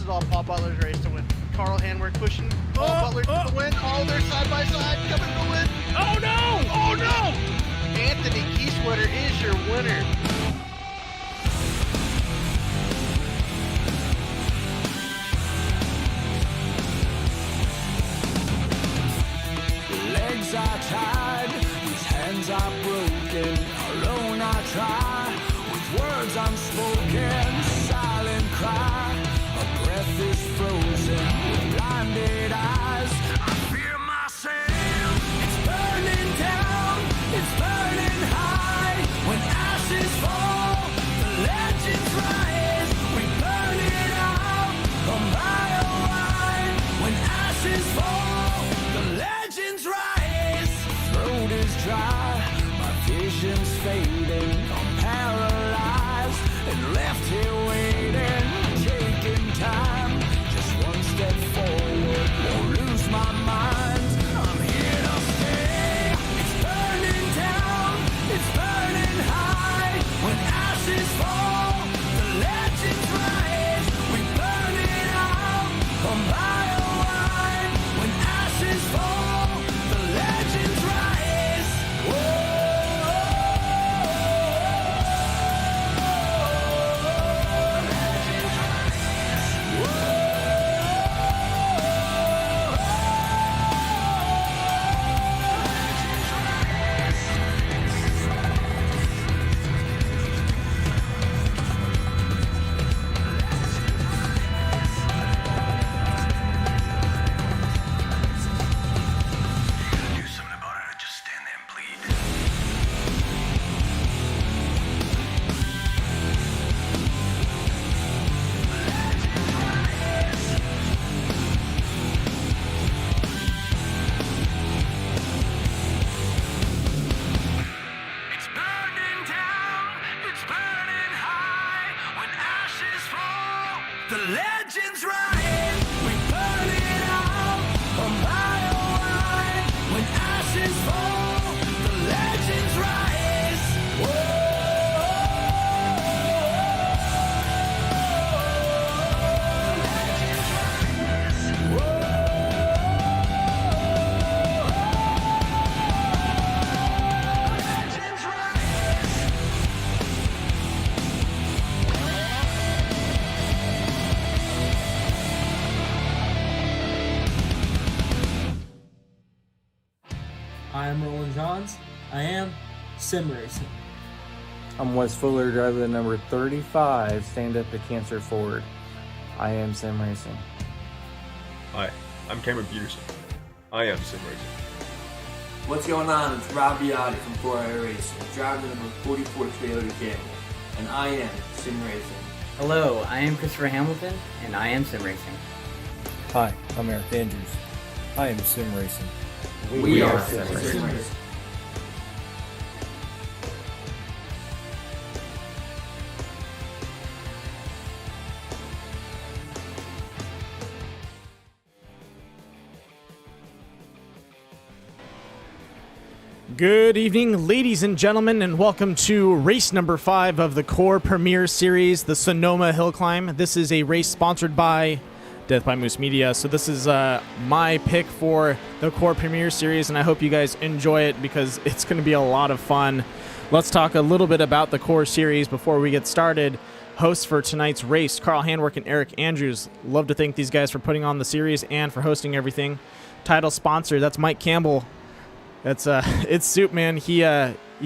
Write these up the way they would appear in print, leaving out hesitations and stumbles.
is all Paul Butler's race to win. Carl Handwerk pushing Paul Butler to the win. Oh, they're side by side coming to win. Oh no! Oh no! Anthony Kieswetter is your winner. Legs are tied, his hands are broken. Alone I try, with words unspoken. Silent cry, a breath is frozen. With blinded eyes, I fear myself. It's burning down, it's burning high. When ashes fall, the legends rise. We burn it out, a mile wide. When ashes fall, the legends rise. Throat is dry, my vision's fading. I'm paralyzed and left here waiting, taking time. Just one step forward, won't lose my mind. I'm here to stay. It's burning down, it's burning high. When ashes fall, the legends rise. We burn it out, a mile wide. When ashes fall, the legends rise. Whoa. Do something about it or just stand there and bleed. It's burning down, it's burning high. When ashes fall, the legends rise. We burn it out, a mile wide. When ashes fall, the legends rise. Whoa. Legends rise. I am Roland Johns. I am sim racing. I'm Wes Fuller, driver of number 35, Stand Up to Cancer Forward. I am sim racing. Hi, I'm Cameron Peterson. I am sim racing. What's going on? It's Rob Biotti from 4i Racing, driver number 44 Toyota Camry, and I am sim racing. Hello, I am Christopher Hamilton, and I am sim racing. Hi, I'm Eric Andrews. I am sim racing. We are sim racing. Good evening, ladies and gentlemen, and welcome to race number 5 of the Core Premier Series, the Sonoma Hill Climb. This is a race sponsored by Death by Moose Media, so this is my pick for the Core Premier Series, and I hope you guys enjoy it because it's going to be a lot of fun. Let's talk a little bit about the Core Series before we get started. Hosts for tonight's race, Carl Handwerk and Eric Andrews. Love to thank these guys for putting on the series and for hosting everything. Title sponsor, that's Mike Campbell. That's it's Soup, man. He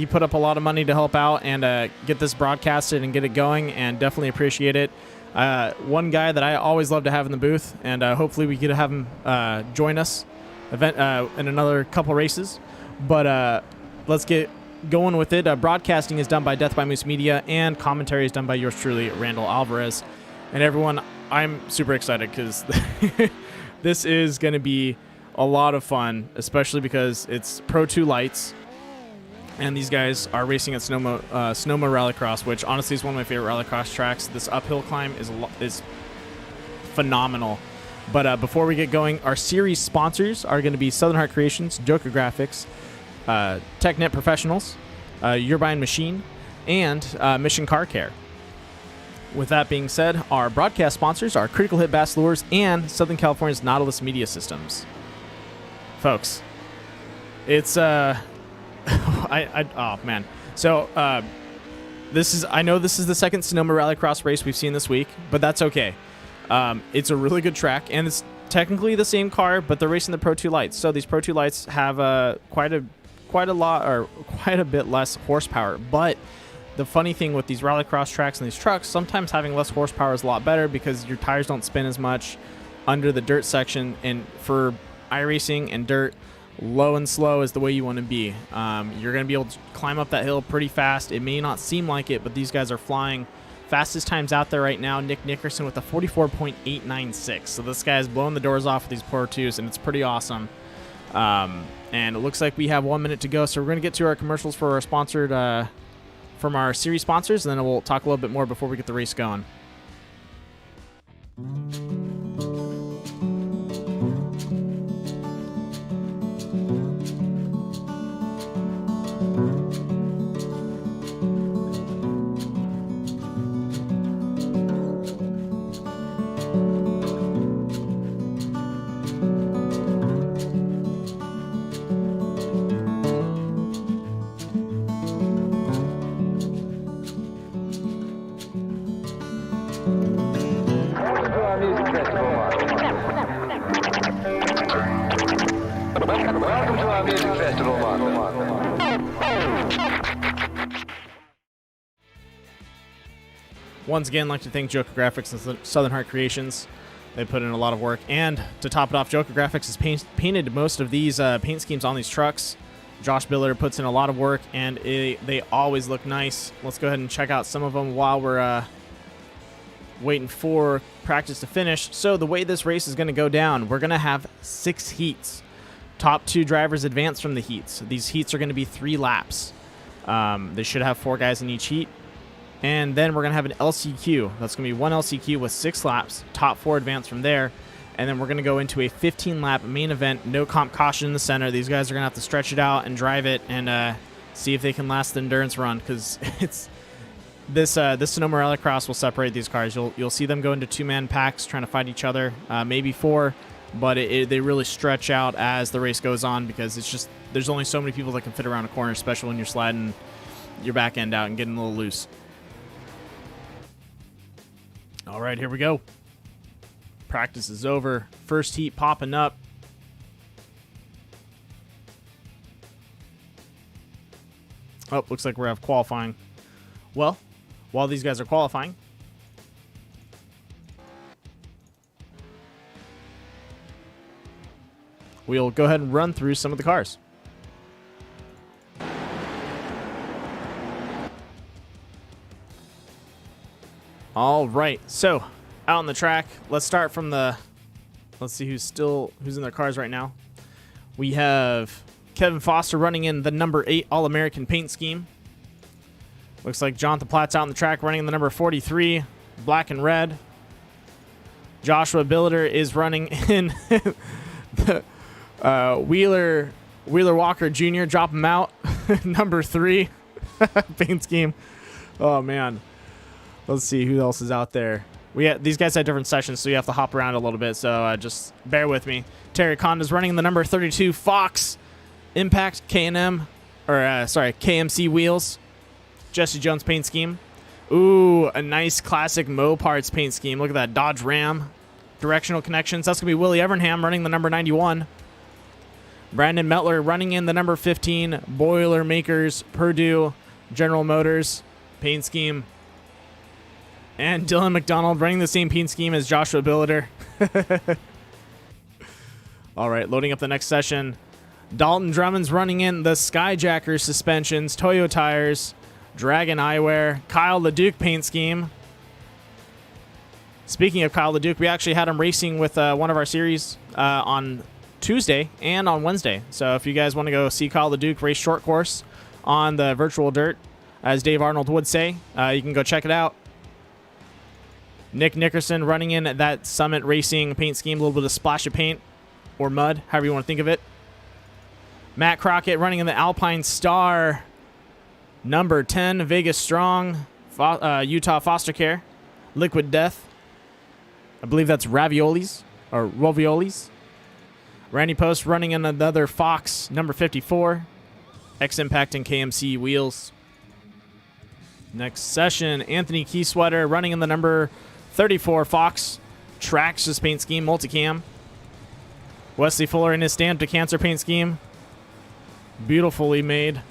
put up a lot of money to help out and get this broadcasted and get it going, and definitely appreciate it. One guy that I always love to have in the booth, and hopefully we get to have him join us in another couple races. But let's get going with it. Broadcasting is done by Death by Moose Media, and commentary is done by yours truly, Randall Alvarez. And everyone, I'm super excited because this is going to be a lot of fun, especially because it's Pro 2 lights, and these guys are racing at Sonoma Rallycross, which honestly is one of my favorite rallycross tracks. This uphill climb is phenomenal. But before we get going, our series sponsors are going to be Southern Heart Creations, Joker Graphics, TechNet Professionals, Your Buying Machine, and Mission Car Care. With that being said, our broadcast sponsors are Critical Hit Bass Lures and Southern California's Nautilus Media Systems. Folks, it's oh man. So I know this is the second Sonoma Rallycross race we've seen this week, but that's okay. It's a really good track, and it's technically the same car, but they're racing the Pro 2 lights. So these Pro 2 lights have quite a bit less horsepower. But the funny thing with these rallycross tracks and these trucks, sometimes having less horsepower is a lot better because your tires don't spin as much under the dirt section. And for iRacing and dirt, low and slow is the way you want to be. You're going to be able to climb up that hill pretty fast. It may not seem like it, but these guys are flying. Fastest times out there right now, Nick Nickerson with a 44.896. So this guy's blowing the doors off with these Pro 2s, and it's pretty awesome. And it looks like we have 1 minute to go, so we're going to get to our commercials for our sponsored, from our series sponsors, and then we'll talk a little bit more before we get the race going. Welcome to our music festival, Once again, I'd like to thank Joker Graphics and Southern Heart Creations. They put in a lot of work. And to top it off, Joker Graphics has painted most of these paint schemes on these trucks. Josh Biller puts in a lot of work, and they always look nice. Let's go ahead and check out some of them while we're waiting for practice to finish. So the way this race is going to go down, we're going to have 6 heats. Top 2 drivers advance from the heats. These heats are going to be 3 laps. They should have 4 guys in each heat. And then we're going to have an LCQ. That's going to be 1 LCQ with 6 laps. Top 4 advance from there. And then we're going to go into a 15-lap main event. No comp caution in the center. These guys are going to have to stretch it out and drive it and see if they can last the endurance run, because it's this Sonoma Rallycross will separate these cars. You'll see them go into 2-man packs trying to fight each other, maybe 4, but they really stretch out as the race goes on, because it's just there's only so many people that can fit around a corner, especially when you're sliding your back end out and getting a little loose. All right, here we go. Practice is over. First heat popping up. Oh, looks like we have qualifying. Well, while these guys are qualifying, we'll go ahead and run through some of the cars. All right, so out on the track, let's start from let's see who's in their cars right now. We have Kevin Foster running in the number 8 All-American paint scheme. Looks like Jonathan Platt's out on the track running in the number 43 black and red. Joshua Billiter is running in the Wheeler Walker Jr. Drop him out, number 3 paint scheme. Oh man. Let's see who else is out there. These guys had different sessions, so you have to hop around a little bit, so just bear with me. Terry Conda's running the number 32 Fox Impact KMC wheels. Jesse Jones paint scheme. Ooh, a nice classic Moparts paint scheme. Look at that Dodge Ram. Directional connections. That's going to be Willie Evernham running the number 91. Brandon Metler running in the number 15 Boilermakers Purdue General Motors paint scheme. And Dylan McDonald running the same paint scheme as Joshua Billiter. All right, loading up the next session. Dalton Drummond's running in the Skyjacker suspensions, Toyo tires, Dragon eyewear, Kyle LeDuc paint scheme. Speaking of Kyle LeDuc, we actually had him racing with one of our series on Tuesday and on Wednesday. So if you guys want to go see Kyle LeDuc race short course on the virtual dirt, as Dave Arnold would say, you can go check it out. Nick Nickerson running in that Summit Racing paint scheme, a little bit of splash of paint or mud, however you want to think of it. Matt Crockett running in the Alpine Star number 10 Vegas Strong Utah Foster Care. Liquid Death. I believe that's Raviolis or Roviolis. Randy Post running in another Fox, number 54. X-Impact and KMC wheels. Next session, Anthony Keysweater running in the number 34 Fox. Traxxas paint scheme, multicam. Wesley Fuller in his Stand to Cancer paint scheme. Beautifully made.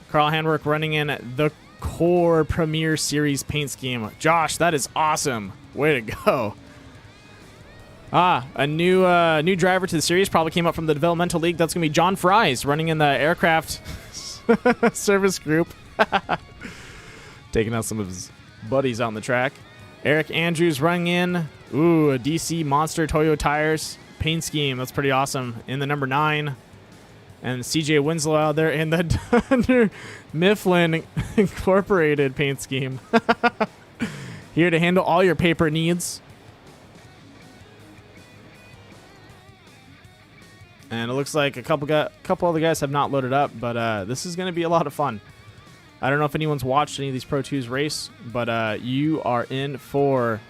Carl Handwerk running in the Core Premier Series paint scheme. Josh, that is awesome. Way to go. A new driver to the series probably came up from the developmental league. That's going to be John Fries running in the aircraft service group. Taking out some of his buddies on the track. Eric Andrews running in. Ooh, a DC Monster Toyo Tires paint scheme. That's pretty awesome. In the number 9. And CJ Winslow out there in the Dunder Mifflin Incorporated paint scheme. Here to handle all your paper needs. And it looks like a couple other guys have not loaded up, but this is going to be a lot of fun. I don't know if anyone's watched any of these Pro 2s race, but you are in for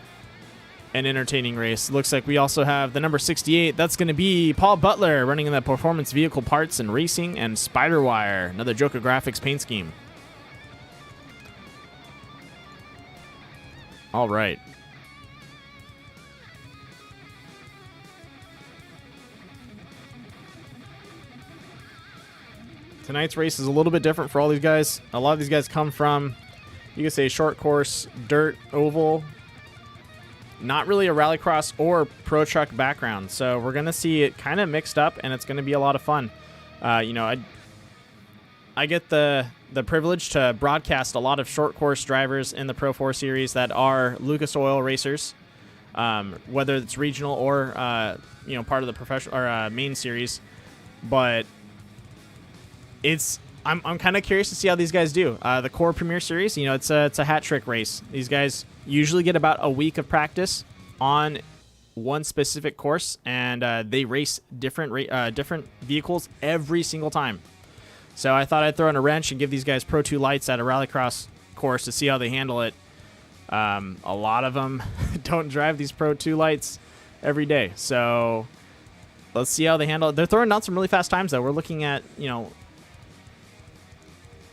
an entertaining race. Looks like we also have the number 68. That's going to be Paul Butler running in the Performance Vehicle Parts and Racing and Spiderwire, another Joker Graphics paint scheme. All right. Tonight's race is a little bit different for all these guys. A lot of these guys come from, you could say, short course, dirt, oval. Not really a rallycross or pro truck background. So we're going to see it kind of mixed up, and it's going to be a lot of fun. You know, I get the privilege to broadcast a lot of short course drivers in the Pro 4 series that are Lucas Oil racers, whether it's regional or you know, part of the professional or main series. But I'm kind of curious to see how these guys do. The Core Premier Series, you know, it's a hat trick race. These guys usually get about a week of practice on one specific course, and they race different vehicles every single time. So I thought I'd throw in a wrench and give these guys Pro 2 lights at a rallycross course to see how they handle it. A lot of them don't drive these Pro 2 lights every day, so let's see how they handle it. They're throwing down some really fast times, though. We're looking at, you know,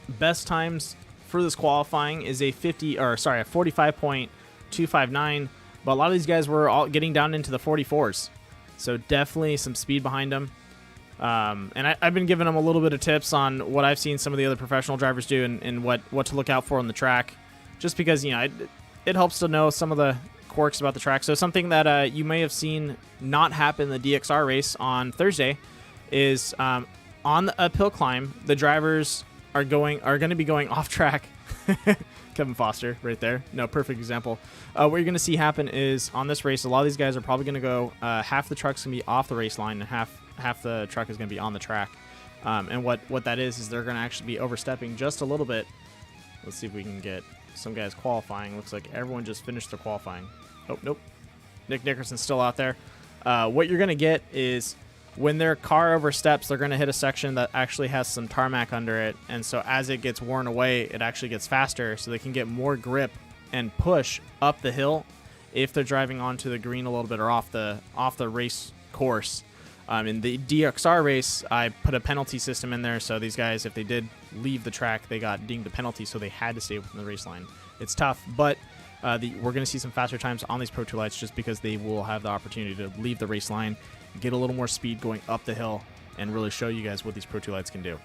best times for this qualifying is a 45.259, but a lot of these guys were all getting down into the 44s, so definitely some speed behind them. And I've been giving them a little bit of tips on what I've seen some of the other professional drivers do and what to look out for on the track, just because, you know, it helps to know some of the quirks about the track. So something that you may have seen not happen in the DXR race on Thursday is on the uphill climb, the drivers are going to be going off track. Kevin Foster right there. No, perfect example. What you're going to see happen is on this race, a lot of these guys are probably going to go half the truck's going to be off the race line and half the truck is going to be on the track. And what that is they're going to actually be overstepping just a little bit. Let's see if we can get some guys qualifying. Looks like everyone just finished their qualifying. Oh, nope. Nick Nickerson's still out there. What you're going to get is when their car oversteps, they're going to hit a section that actually has some tarmac under it. And so as it gets worn away, it actually gets faster, so they can get more grip and push up the hill if they're driving onto the green a little bit or off the race course. In the DXR race, I put a penalty system in there, so these guys, if they did leave the track, they got dinged a penalty, so they had to stay within the race line. It's tough, but we're going to see some faster times on these Pro 2 lights just because they will have the opportunity to leave the race line, get a little more speed going up the hill, and really show you guys what these Pro 2 lights can do.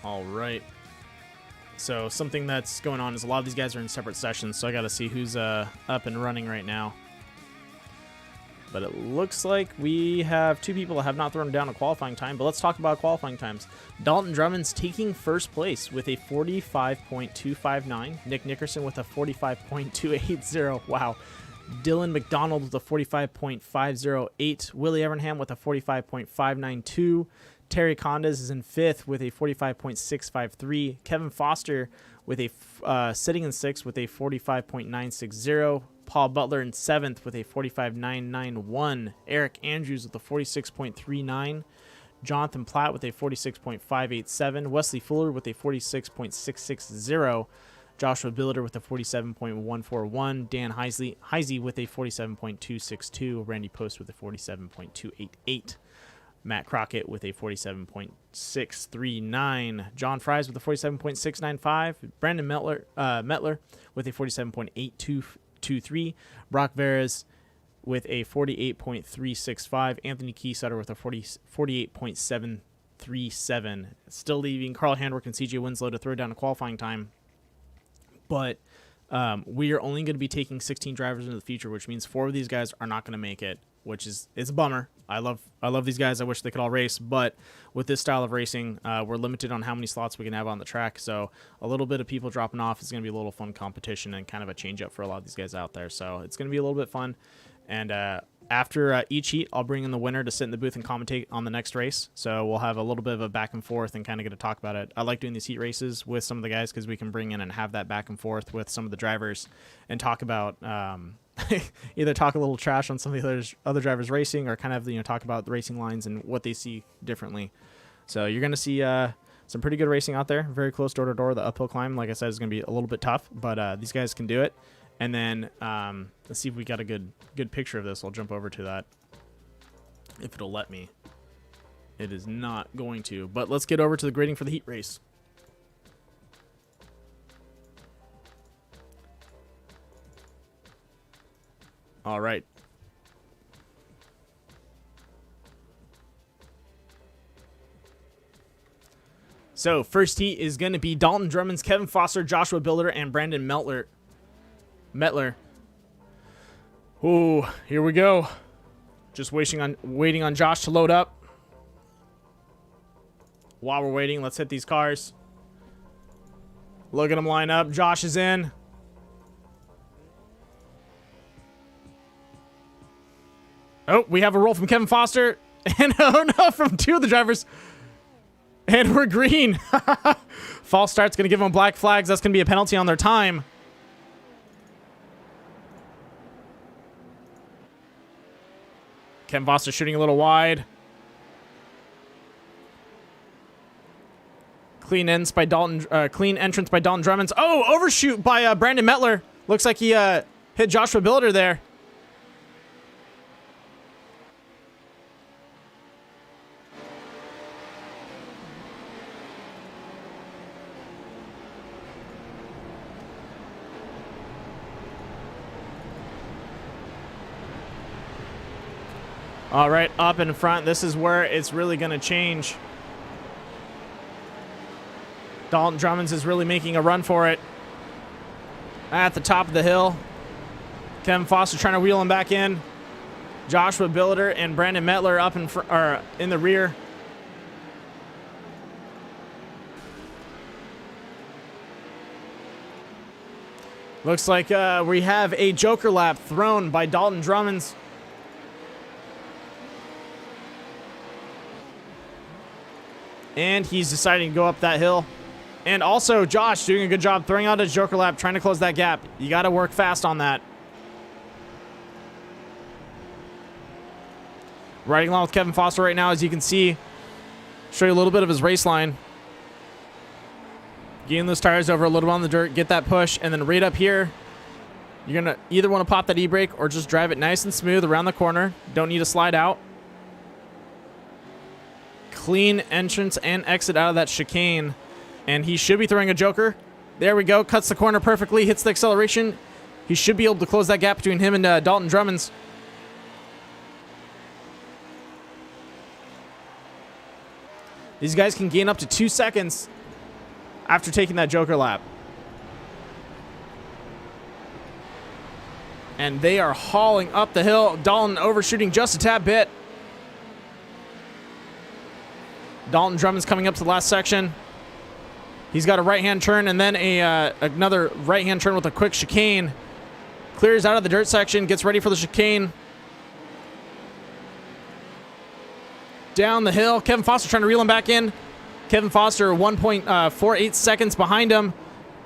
All right. So something that's going on is a lot of these guys are in separate sessions, so I got to see who's up and running right now. But it looks like we have two people that have not thrown down a qualifying time, but let's talk about qualifying times. Dalton Drummond's taking first place with a 45.259. Nick Nickerson with a 45.280. Wow. Dylan McDonald with a 45.508. Willie Evernham with a 45.592. Terry Condas is in fifth with a 45.653. Kevin Foster with a sitting in sixth with a 45.960. Paul Butler in seventh with a 45.991. Eric Andrews with a 46.39. Jonathan Platt with a 46.587. Wesley Fuller with a 46.660. Joshua Biller with a 47.141. Dan Heisey with a 47.262. Randy Post with a 47.288. Matt Crockett with a 47.639. John Fries with a 47.695. Brandon Metler with a 47.8223. Brock Veras with a 48.365. Anthony Keysutter with a 48.737. Still leaving Carl Handwerk and CJ Winslow to throw down a qualifying time. But we are only going to be taking 16 drivers into the future, which means 4 of these guys are not going to make it, which is a bummer. I love these guys. I wish they could all race, but with this style of racing, we're limited on how many slots we can have on the track. So a little bit of people dropping off is going to be a little fun competition and kind of a change up for a lot of these guys out there. So it's going to be a little bit fun. And after each heat, I'll bring in the winner to sit in the booth and commentate on the next race. So we'll have a little bit of a back and forth and kind of get to talk about it. I like doing these heat races with some of the guys because we can bring in and have that back and forth with some of the drivers and talk about either talk a little trash on some of the other drivers racing or kind of talk about the racing lines and what they see differently. So you're going to see some pretty good racing out there. Very close door to door. The uphill climb, like I said, is going to be a little bit tough, but these guys can do it. And then let's see if we got a good picture of this. I'll jump over to that if it'll let me. It is not going to, but let's get over to the grading for the heat race. All right. So first heat is going to be Dalton Drummond's, Kevin Foster, Joshua Biller, and Brandon Metler. Ooh, here we go. Just waiting on Josh to load up. While we're waiting, let's hit these cars. Look at them line up. Josh is in. Oh, we have a roll from Kevin Foster. And oh no, from 2 of the drivers. And we're green. False start's going to give them black flags. That's going to be a penalty on their time. Kevin Foster shooting a little wide. Clean entrance by Dalton Drummond. Oh, overshoot by Brandon Metler. Looks like he hit Joshua Biller there. All right, up in front. This is where it's really going to change. Dalton Drummond is really making a run for it. At the top of the hill. Kevin Foster trying to wheel him back in. Joshua Biller and Brandon Metler up in the rear. Looks like we have a joker lap thrown by Dalton Drummond. And he's deciding to go up that hill. And also, Josh doing a good job throwing out his joker lap, trying to close that gap. You got to work fast on that. Riding along with Kevin Foster right now, as you can see. Show you a little bit of his race line. Getting those tires over a little bit on the dirt, get that push, and then right up here, you're going to either want to pop that e-brake or just drive it nice and smooth around the corner. Don't need to slide out. Clean entrance and exit out of that chicane. And he should be throwing a joker. There we go. Cuts the corner perfectly. Hits the acceleration. He should be able to close that gap between him and Dalton Drummond. These guys can gain up to 2 seconds after taking that joker lap. And they are hauling up the hill. Dalton overshooting just a tad bit. Dalton Drummond's coming up to the last section. He's got a right-hand turn and then another right-hand turn with a quick chicane. Clears out of the dirt section, gets ready for the chicane. Down the hill. Kevin Foster trying to reel him back in. Kevin Foster 1.48 seconds behind him.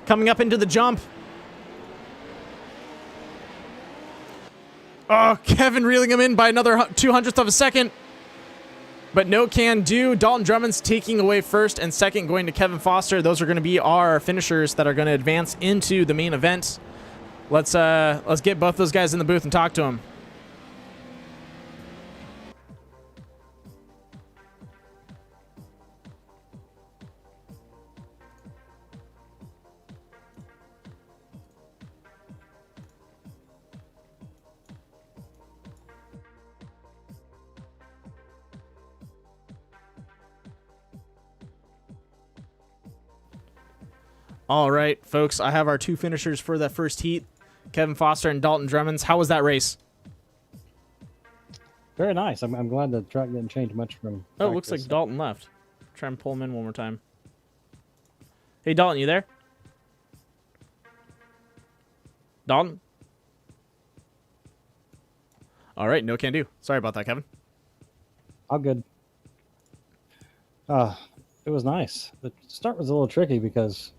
Coming up into the jump. Oh, Kevin reeling him in by another 0.02 of a second. But no can do. Dalton Drummond's taking away first and second, going to Kevin Foster. Those are going to be our finishers that are going to advance into the main event. Let's get both those guys in the booth and talk to them. All right, folks, I have our two finishers for that first heat, Kevin Foster and Dalton Drummonds. How was that race? Very nice. I'm glad the track didn't change much from. Oh, it looks like Dalton left. Try and pull him in one more time. Hey, Dalton, you there? Dalton? All right, no can do. Sorry about that, Kevin. All good. It was nice. The start was a little tricky because,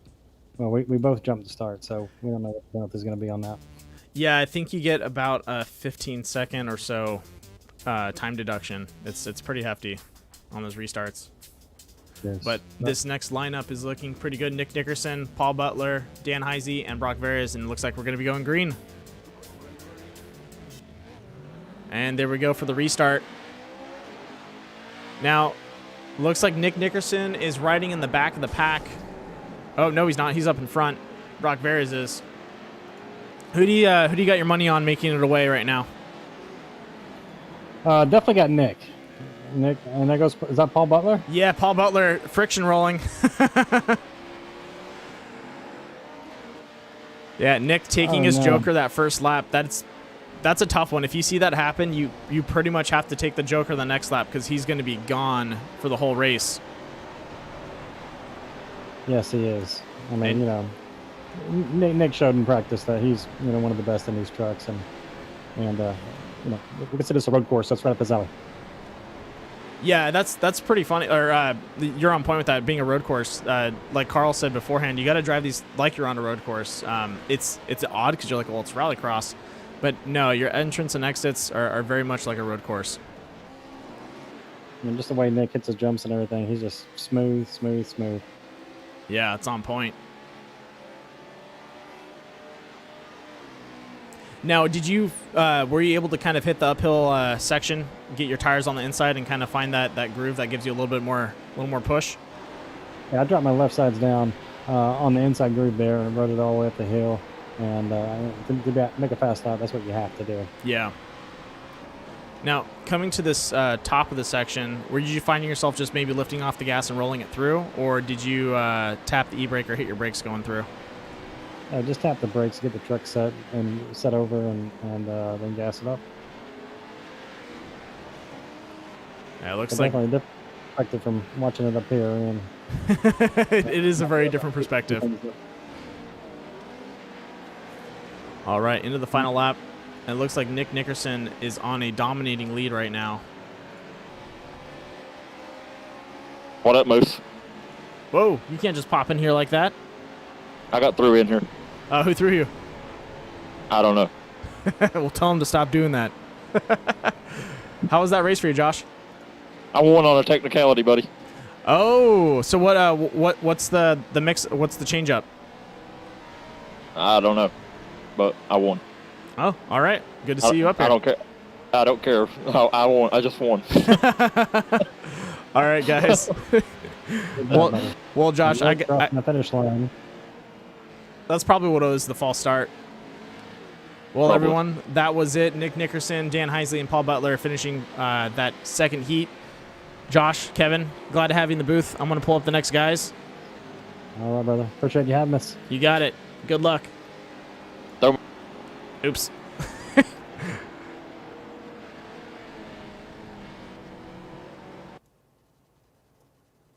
well, we both jumped the start, so we don't know what the penalty is going to be on that. Yeah, I think you get about a 15-second or so time deduction. It's pretty hefty on those restarts. Yes. But this next lineup is looking pretty good. Nick Nickerson, Paul Butler, Dan Heisey, and Brock Veres, and it looks like we're going to be going green. And there we go for the restart. Now, looks like Nick Nickerson is riding in the back of the pack. Oh, no, he's not. He's up in front. Brock Veres is. Who do you got your money on making it away right now? Definitely got Nick. Nick, and there goes. Is that Paul Butler? Yeah, Paul Butler, friction rolling. Yeah, Nick taking his Joker that first lap. That's a tough one. If you see that happen, you pretty much have to take the Joker the next lap because he's going to be gone for the whole race. Yes, he is. I mean, Nick showed in practice that he's one of the best in these trucks, and we consider this a road course. That's right up his alley. Yeah, that's pretty funny. Or you're on point with that being a road course. Like Carl said beforehand, you got to drive these like you're on a road course. It's odd because you're like, well, it's rallycross, but no, your entrance and exits are very much like a road course. I mean, just the way Nick hits his jumps and everything, he's just smooth. Yeah, it's on point. Now, did you were you able to kind of hit the uphill section, get your tires on the inside, and kind of find that groove that gives you a little more push? Yeah, I dropped my left sides down on the inside groove there and rode it all the way up the hill. And to make a fast lap, that's what you have to do. Yeah. Now, coming to this top of the section, were you finding yourself just maybe lifting off the gas and rolling it through, or did you tap the e-brake or hit your brakes going through? Just tap the brakes, get the truck set over, and then gas it up. Yeah, it looks it's like definitely a different perspective from watching it up here. And it is a very different perspective. All right, into the final lap. It looks like Nick Nickerson is on a dominating lead right now. What up, Moose? Whoa, you can't just pop in here like that. I got through in here. Who threw you? I don't know. We'll tell him to stop doing that. How was that race for you, Josh? I won on a technicality, buddy. Oh, so what's the mix? What's the change up? I don't know, but I won. Oh, all right. Good to see you up here. I don't care. I don't care. I won. I just won. All right, guys. well, Josh, I the finish line. That's probably what it was, the false start. Well, Probably. everyone, that was it. Nick Nickerson, Dan Heisley, and Paul Butler finishing that second heat. Josh, Kevin, glad to have you in the booth. I'm going to pull up the next guys. All right, brother. Appreciate you having us. You got it. Good luck. Oops.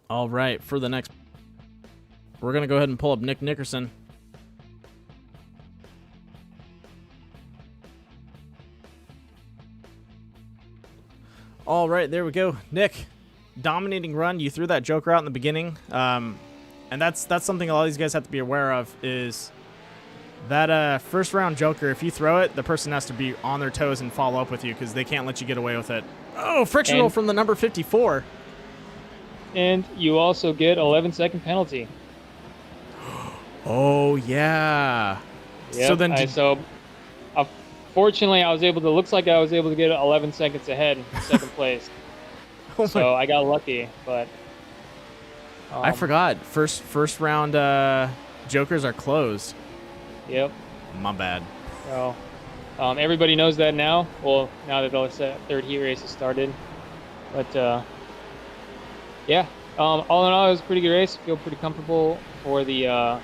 All right, for the next, we're going to go ahead and pull up Nick Nickerson. All right, there we go. Nick, dominating run. You threw that Joker out in the beginning. And that's something a lot of these guys have to be aware of is that first round Joker, if you throw it, the person has to be on their toes and follow up with you because they can't let you get away with it. Oh, friction roll from the number 54. and you also get 11-second penalty. Oh yeah. Yep. So then, Fortunately, looks like I was able to get 11 seconds ahead in second place. So I got lucky, but I forgot. First round jokers are closed. Yep. My bad. So everybody knows that now. Well, now that the third heat race has started. But yeah, all in all, it was a pretty good race. I feel pretty comfortable for the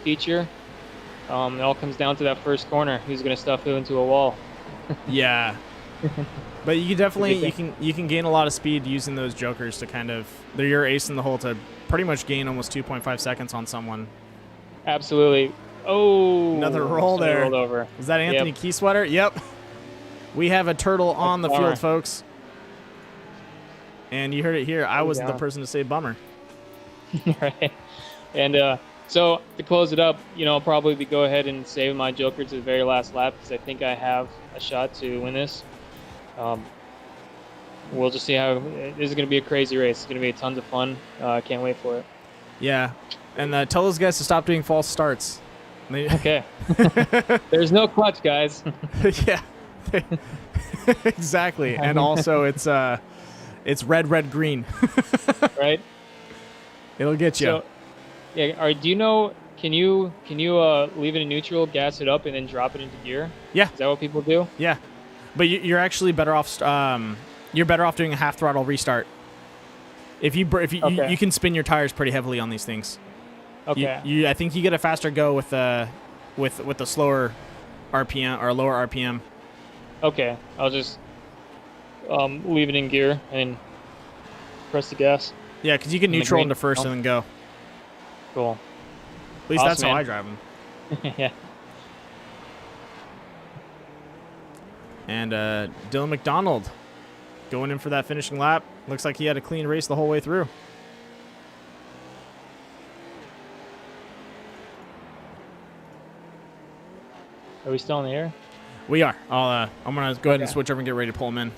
feature. It all comes down to that first corner. Who's going to stuff who into a wall? Yeah. But you can definitely you can gain a lot of speed using those jokers to kind of they're your ace in the hole to pretty much gain almost 2.5 seconds on someone. Absolutely. Oh, another roll there. Rolled over. Is that Anthony Key Sweater? Yep. We have a turtle on the field, folks. And you heard it here. I was the person to say bummer. Right. And so to close it up, I'll probably go ahead and save my joker to the very last lap because I think I have a shot to win this. We'll just see how this is going to be a crazy race. It's going to be tons of fun. I can't wait for it. Yeah, and tell those guys to stop doing false starts. Okay. There's no clutch, guys. Yeah, exactly. And also, it's red, green. Right. It'll get you. So, yeah. Do you know? Can you leave it in neutral, gas it up, and then drop it into gear? Yeah. Is that what people do? Yeah, but you're actually better off. You're better off doing a half throttle restart. If you can spin your tires pretty heavily on these things. Okay. I think you get a faster go with the slower RPM or lower RPM. Okay, I'll just leave it in gear and press the gas. Yeah, because you can neutral into first and then go. Cool. At least that's how I drive them. Yeah. And Dylan McDonald going in for that finishing lap. Looks like he had a clean race the whole way through. Are we still in the air? We are. I'm going to go ahead and switch over and get ready to pull him in.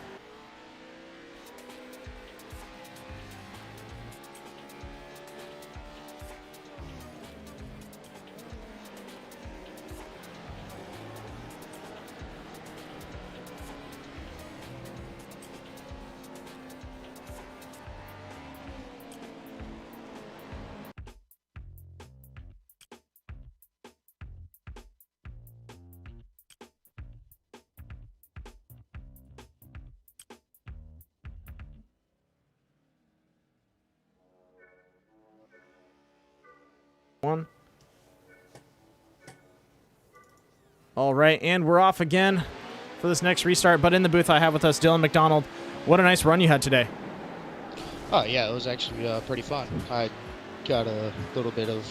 One. All right, and we're off again for this next restart. But in the booth, I have with us Dylan McDonald. What a nice run you had today. Oh, yeah, it was actually pretty fun. I got a little bit of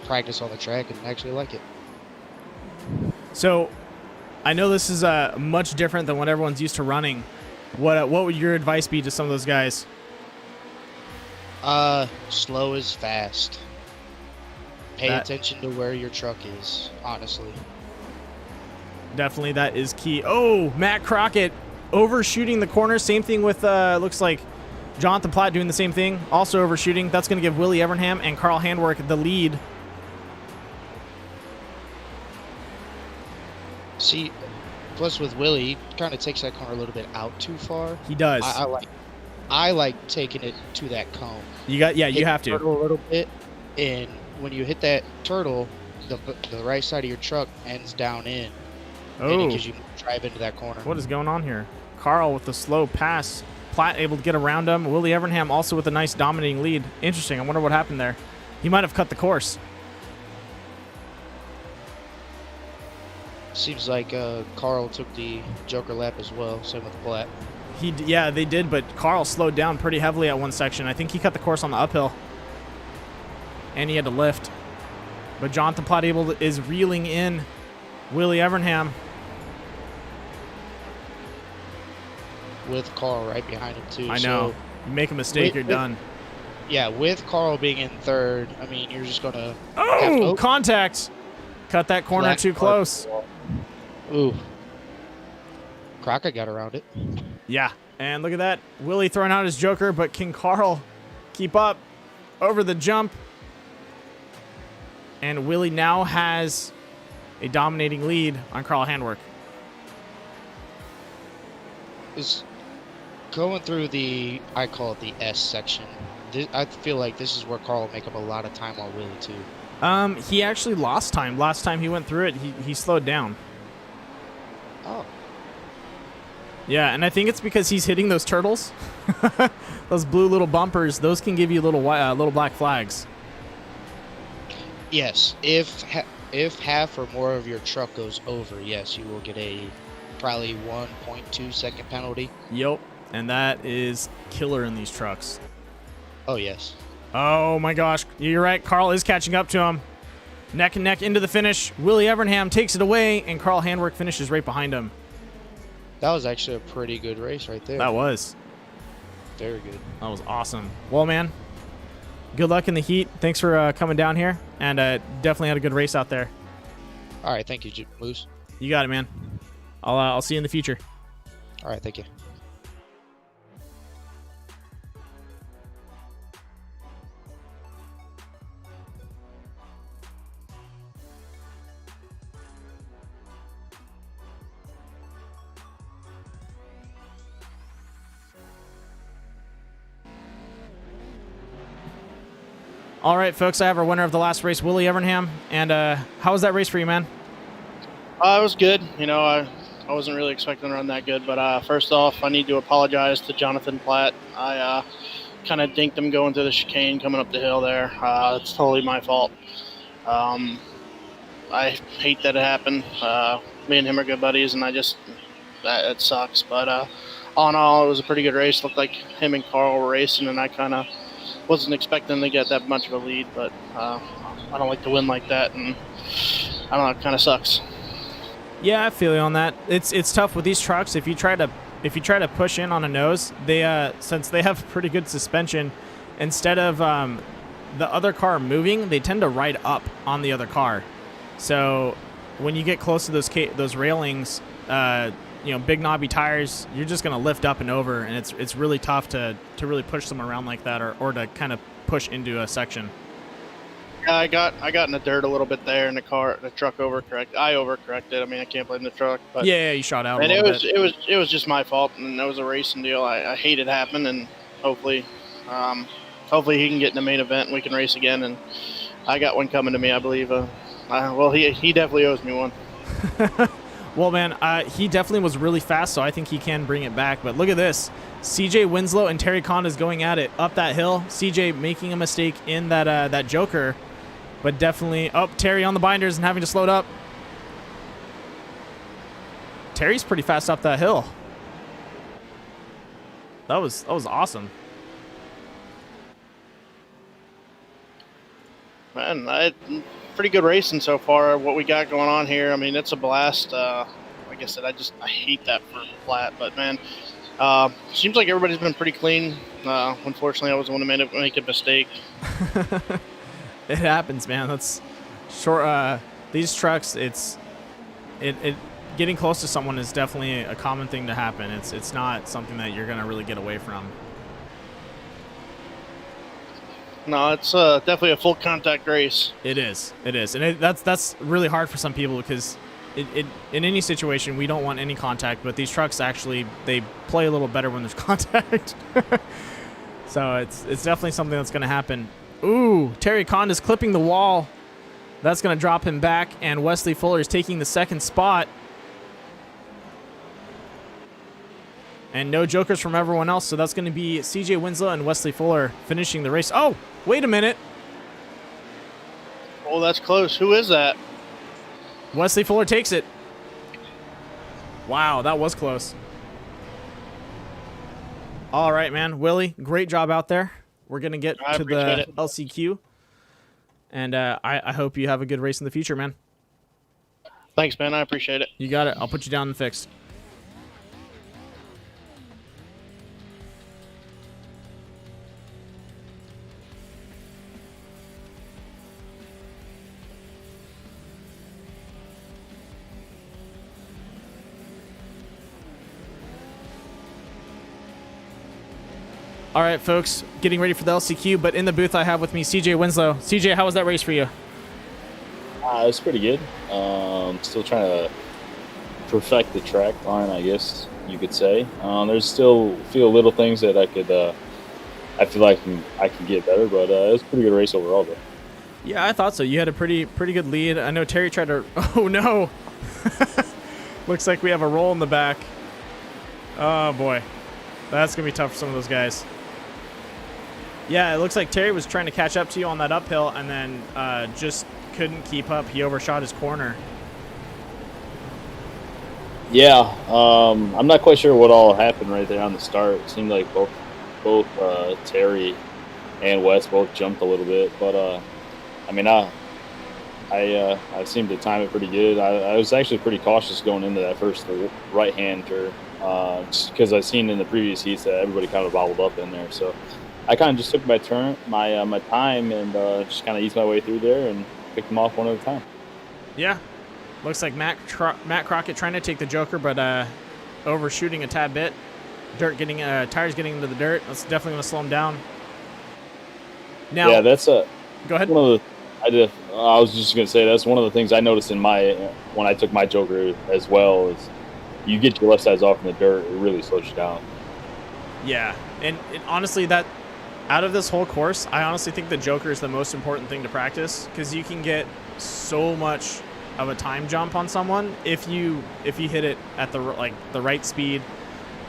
practice on the track and actually like it. So, I know this is much different than what everyone's used to running. What would your advice be to some of those guys? Slow is fast. Pay attention to where your truck is, honestly. Definitely, that is key. Oh, Matt Crockett overshooting the corner. Same thing with, looks like Jonathan Platt doing the same thing. Also overshooting. That's going to give Willie Evernham and Carl Handwerk the lead. See, plus with Willie, he kind of takes that corner a little bit out too far. He does. I like taking it to that cone. You have to. A little bit, and when you hit that turtle, the right side of your truck ends down in. Oh. Because you drive into that corner. What is going on here? Carl with the slow pass. Platt able to get around him. Willie Evernham also with a nice dominating lead. Interesting. I wonder what happened there. He might have cut the course. Seems like Carl took the Joker lap as well. Same with Platt. Yeah, they did, but Carl slowed down pretty heavily at one section. I think he cut the course on the uphill. And he had to lift. But Jonathan Platt is reeling in Willie Evernham. With Carl right behind him, too. I know. You make a mistake, you're done. Yeah, with Carl being in third, I mean, you're just going to... Oh, contact! Cut that corner too close. Ooh. Crockett got around it. Yeah, and look at that. Willie throwing out his Joker, but can Carl Keep up. Over the jump. And Willie now has a dominating lead on Carl Handwerk. Is going through the, I call it the S section. I feel like this is where Carl will make up a lot of time on Willie too. He actually lost time. Last time he went through it, he slowed down. Oh. Yeah, and I think it's because he's hitting those turtles. Those blue little bumpers, those can give you little black flags. Yes, if half or more of your truck goes over, yes, you will get a probably 1.2 second penalty. Yep, and that is killer in these trucks. Oh, yes. Oh my gosh, you're right. Carl is catching up to him. Neck and neck into the finish. Willie Evernham takes it away, and Carl Handwerk finishes right behind him. That was actually a pretty good race right there. That was. Very good. That was awesome. Well, man, good luck in the heat. Thanks for coming down here, and definitely had a good race out there. All right, thank you, Moose. You got it, man. I'll see you in the future. All right, thank you. All right, folks, I have our winner of the last race, Willie Evernham. And how was that race for you, man? It was good. You know, I wasn't really expecting to run that good. But first off, I need to apologize to Jonathan Platt. I kind of dinked him going through the chicane coming up the hill there. It's totally my fault. I hate that it happened. Me and him are good buddies, and it sucks. But all in all, it was a pretty good race. Looked like him and Carl were racing, and I kind of wasn't expecting to get that much of a lead, but I don't like to win like that, and I don't know, it kind of sucks. Yeah, I feel you on that. It's tough with these trucks. If you try to push in on a nose, they since they have pretty good suspension, instead of the other car moving, they tend to ride up on the other car. So when you get close to those railings, big knobby tires, you're just gonna lift up and over, and it's really tough to really push them around like that, or to kind of push into a section. Yeah, I got in the dirt a little bit there, and the truck overcorrected. I overcorrected. I mean, I can't blame the truck, but yeah, you shot out. And it was just my fault, and that was a racing deal. I hate it happen, and hopefully he can get in the main event and we can race again. And I got one coming to me, I believe. He definitely owes me one. Well, man, he definitely was really fast, so I think he can bring it back. But look at this. CJ Winslow and Terry Conn is going at it up that hill. CJ making a mistake in that Joker, but definitely Terry on the binders and having to slow it up. Terry's pretty fast up that hill. That was awesome. Man, pretty good racing so far. What we got going on here, I mean, it's a blast. Like I said, I hate that for Platt, but man, seems like everybody's been pretty clean. Unfortunately, I was the one who make a mistake. It happens, man. That's short. These trucks, it getting close to someone is definitely a common thing to happen. It's not something that you're gonna really get away from. No, it's definitely a full contact race. It is, and that's really hard for some people, because in any situation we don't want any contact, but these trucks actually they play a little better when there's contact. So it's definitely something that's going to happen. Ooh, Terry Conn is clipping the wall. That's going to drop him back, and Wesley Fuller is taking the second spot. And no jokers from everyone else, so that's going to be CJ Winslow and Wesley Fuller finishing the race. Oh, wait a minute. Oh, that's close. Who is that? Wesley Fuller takes it. Wow, that was close. All right, man. Willie, great job out there. We're going to get to the LCQ. And I hope you have a good race in the future, man. Thanks, man. I appreciate it. You got it. I'll put you down and fixed. All right, folks, getting ready for the LCQ, but in the booth I have with me CJ Winslow. CJ, how was that race for you? It was pretty good. Still trying to perfect the track line, I guess you could say. There's still a few little things that I feel like I can get better, but it was a pretty good race overall, though. Yeah, I thought so. You had a pretty good lead. I know Terry tried to. Oh no! Looks like we have a roll in the back. Oh boy, that's gonna be tough for some of those guys. Yeah, it looks like Terry was trying to catch up to you on that uphill, and then just couldn't keep up. He overshot his corner. Yeah, I'm not quite sure what all happened right there on the start. It seemed like both Terry and Wes both jumped a little bit, but I mean, I seemed to time it pretty good. I was actually pretty cautious going into that first right-hander, just because I've seen in the previous heats that everybody kind of bobbled up in there. So I kind of just took my turn, my time, and just kind of eased my way through there and picked them off one at a time. Yeah, looks like Matt Crockett trying to take the Joker, but overshooting a tad bit. Tires getting into the dirt. That's definitely going to slow him down. Now, yeah, that's go ahead. I was just gonna say that's one of the things I noticed when I took my Joker as well is you get your left sides off in the dirt, it really slows you down. Yeah, and honestly, that out of this whole course, I honestly think the Joker is the most important thing to practice because you can get so much of a time jump on someone if you hit it at the right speed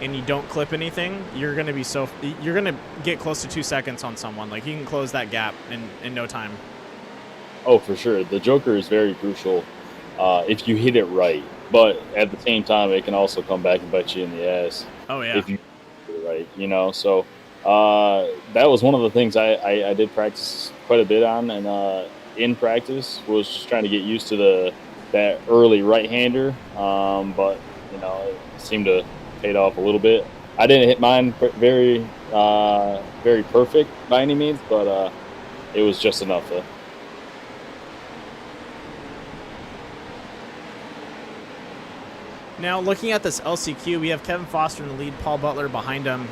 and you don't clip anything. You're gonna get close to 2 seconds on someone. Like you can close that gap in no time. Oh, for sure. The Joker is very crucial if you hit it right. But at the same time, it can also come back and bite you in the ass. Oh, yeah. If you hit it right, you know. So that was one of the things I did practice quite a bit on. And in practice was just trying to get used to that early right-hander. But, you know, it seemed to paid off a little bit. I didn't hit mine very perfect by any means, but it was just enough to. Now, looking at this LCQ, we have Kevin Foster in the lead, Paul Butler behind him.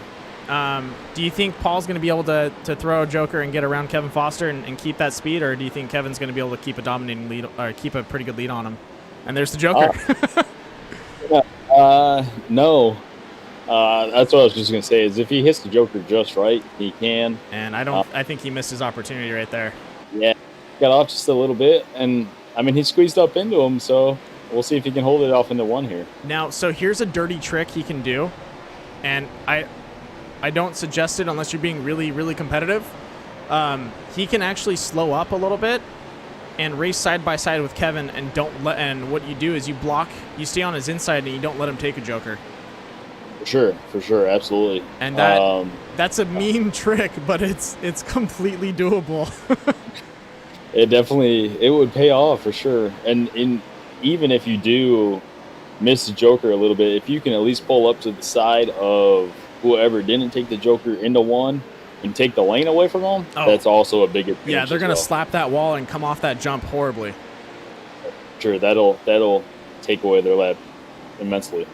Do you think Paul's going to be able to throw a Joker and get around Kevin Foster and keep that speed, or do you think Kevin's going to be able to keep a dominating lead or keep a pretty good lead on him? And there's the Joker. No. That's what I was just going to say is if he hits the Joker just right, he can. And I think he missed his opportunity right there. Yeah, got off just a little bit, and I mean he squeezed up into him, so we'll see if he can hold it off into one here. Now, so here's a dirty trick he can do, and I don't suggest it unless you're being really, really competitive. He can actually slow up a little bit and race side by side with Kevin, and what you do is you stay on his inside and you don't let him take a Joker. For sure, absolutely. And that's a mean trick, but it's completely doable. It would pay off for sure. And even if you do miss the Joker a little bit, if you can at least pull up to the side of whoever didn't take the Joker into one and take the lane away from them, that's also a big advantage. Yeah, they're going to slap that wall and come off that jump horribly. Sure, that'll take away their lap immensely.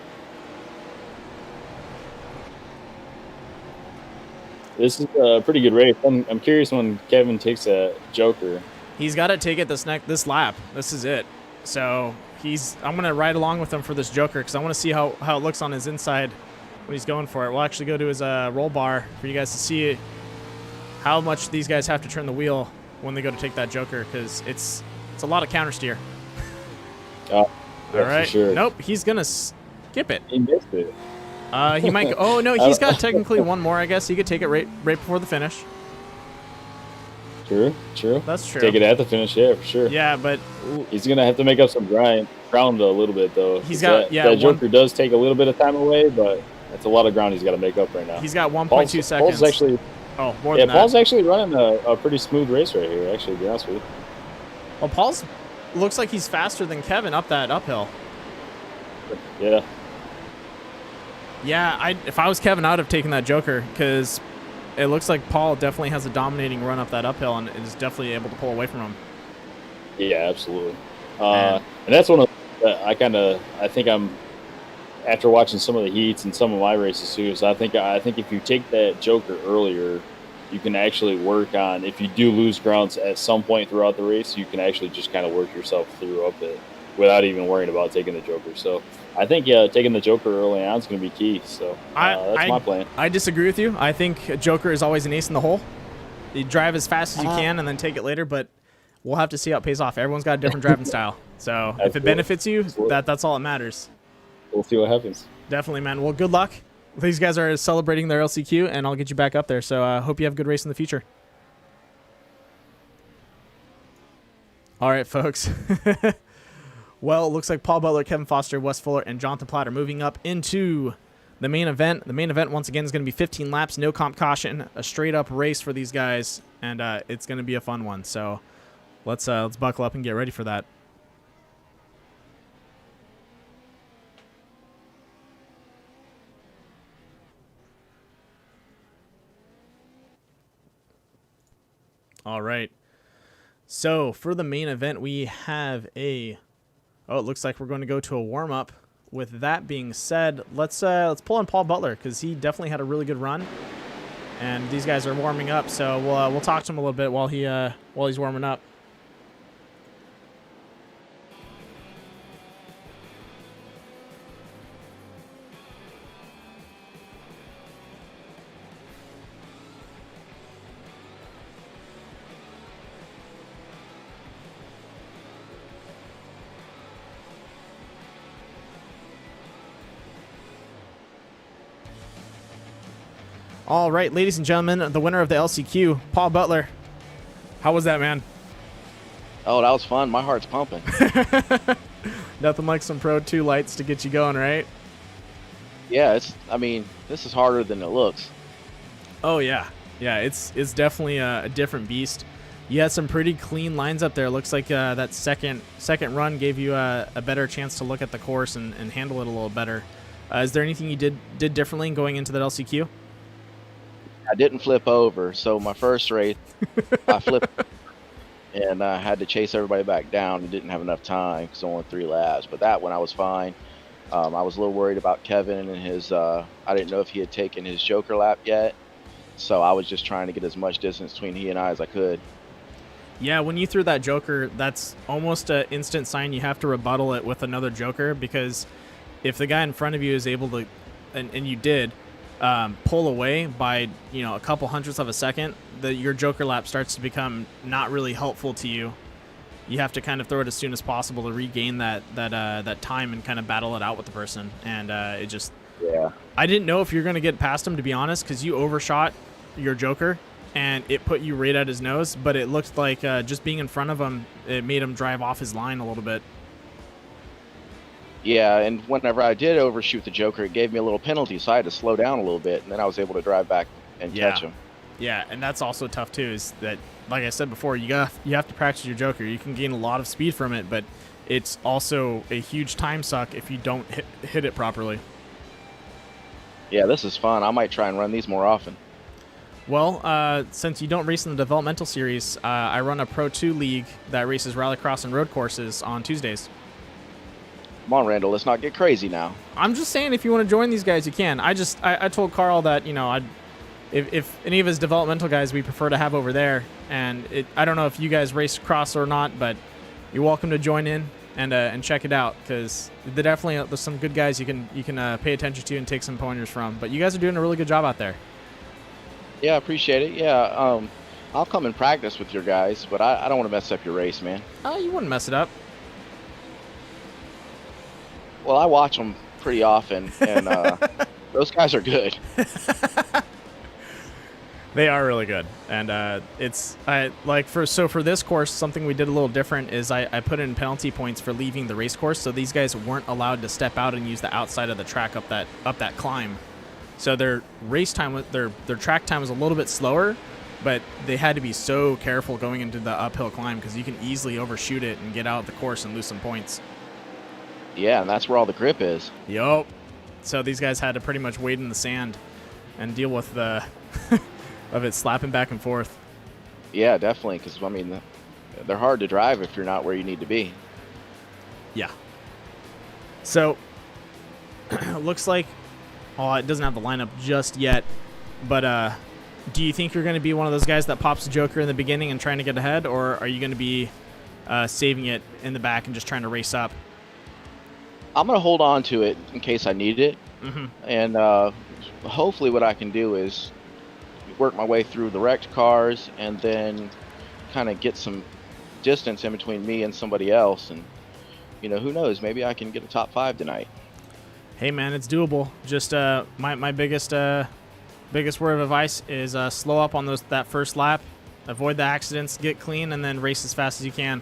This is a pretty good race. I'm curious when Kevin takes that Joker. He's got to take it this lap. This is it. So I'm going to ride along with him for this Joker because I want to see how it looks on his inside when he's going for it. We'll actually go to his roll bar for you guys to see how much these guys have to turn the wheel when they go to take that Joker because it's a lot of counter steer. All right. Sure. Nope, he's going to skip it. He missed it. He might. Oh no, he's got technically one more. I guess he could take it right before the finish. True. That's true. Take it at the finish, yeah, for sure. Yeah, but he's gonna have to make up some ground a little bit though. That Joker does take a little bit of time away, but that's a lot of ground he's got to make up right now. He's got 1.2 seconds. Paul's actually. Oh, more than that. Paul's actually running a pretty smooth race right here. Actually, to be honest with you. Well, Paul's looks like he's faster than Kevin up that uphill. Yeah. Yeah, if I was Kevin, I would have taken that Joker because it looks like Paul definitely has a dominating run up that uphill and is definitely able to pull away from him. Yeah, absolutely. And that's one of I think I'm after watching some of the heats and some of my races too, so I think if you take that Joker earlier, you can actually work on, if you do lose grounds at some point throughout the race, you can actually just kind of work yourself through up it without even worrying about taking the Joker. So I think taking the Joker early on is going to be key. So that's my plan. I disagree with you. I think a Joker is always an ace in the hole. You drive as fast as you can and then take it later, but we'll have to see how it pays off. Everyone's got a different driving style. So if it benefits you, that's all that matters. We'll see what happens. Definitely, man. Well, good luck. These guys are celebrating their LCQ, and I'll get you back up there. So I hope you have a good race in the future. All right, folks. Well, it looks like Paul Butler, Kevin Foster, Wes Fuller, and Jonathan Platt are moving up into the main event. The main event, once again, is going to be 15 laps, no comp caution, a straight-up race for these guys, and it's going to be a fun one. So let's buckle up and get ready for that. All right. So for the main event, we have it looks like we're going to go to a warm-up. With that being said, let's pull on Paul Butler, because he definitely had a really good run, and these guys are warming up. So we'll talk to him a little bit while he's warming up. All right, ladies and gentlemen, the winner of the LCQ, Paul Butler. How was that, man? Oh, that was fun. My heart's pumping. Nothing like some Pro 2 lights to get you going, right? Yeah, this is harder than it looks. Oh, yeah. Yeah, it's definitely a different beast. You had some pretty clean lines up there. Looks like that second run gave you a better chance to look at the course and handle it a little better. Is there anything you did differently going into that LCQ? I didn't flip over, so my first race, I flipped and I had to chase everybody back down and didn't have enough time because only 3 laps. But that one I was fine. I was a little worried about Kevin and his, I didn't know if he had taken his Joker lap yet, so I was just trying to get as much distance between he and I as I could. Yeah, when you threw that Joker, that's almost an instant sign you have to rebuttal it with another Joker, because if the guy in front of you is able to, and you did, pull away by a couple hundredths of a second, your Joker lap starts to become not really helpful to you. You have to kind of throw it as soon as possible to regain that time and kind of battle it out with the person. And it just, I didn't know if you're going to get past him, to be honest, because you overshot your Joker and it put you right at his nose. But it looked like just being in front of him, it made him drive off his line a little bit. Yeah, and whenever I did overshoot the Joker, it gave me a little penalty, so I had to slow down a little bit, and then I was able to drive back and catch him. Yeah, and that's also tough too, is that, like I said before, you have to practice your Joker. You can gain a lot of speed from it, but it's also a huge time suck if you don't hit it properly. Yeah, this is fun. I might try and run these more often. Well, since you don't race in the developmental series, I run a Pro 2 league that races rallycross and road courses on Tuesdays. Come on, Randall, let's not get crazy now. I'm just saying, if you want to join these guys, you can. I told Carl that, if any of his developmental guys we prefer to have over there, and I don't know if you guys race cross or not, but you're welcome to join in and check it out, because there's some good guys you can pay attention to and take some pointers from. But you guys are doing a really good job out there. Yeah, I appreciate it. Yeah, I'll come and practice with your guys, but I don't want to mess up your race, man. Oh, you wouldn't mess it up. Well, I watch them pretty often, and those guys are good. They are really good, and for this course, something we did a little different is I put in penalty points for leaving the race course, so these guys weren't allowed to step out and use the outside of the track up that climb. So their race time, their track time was a little bit slower, but they had to be so careful going into the uphill climb, because you can easily overshoot it and get out of the course and lose some points. Yeah, and that's where all the grip is. Yup. So these guys had to pretty much wade in the sand and deal with the of it slapping back and forth. Yeah, definitely, because, they're hard to drive if you're not where you need to be. Yeah. So looks like, oh, it doesn't have the lineup just yet, but do you think you're going to be one of those guys that pops the Joker in the beginning and trying to get ahead, or are you going to be saving it in the back and just trying to race up? I'm going to hold on to it in case I need it. Mm-hmm. And hopefully what I can do is work my way through the wrecked cars and then kind of get some distance in between me and somebody else. And, you know, who knows? Maybe I can get a top 5 tonight. Hey, man, it's doable. Just my biggest word of advice is slow up on that first lap, avoid the accidents, get clean, and then race as fast as you can.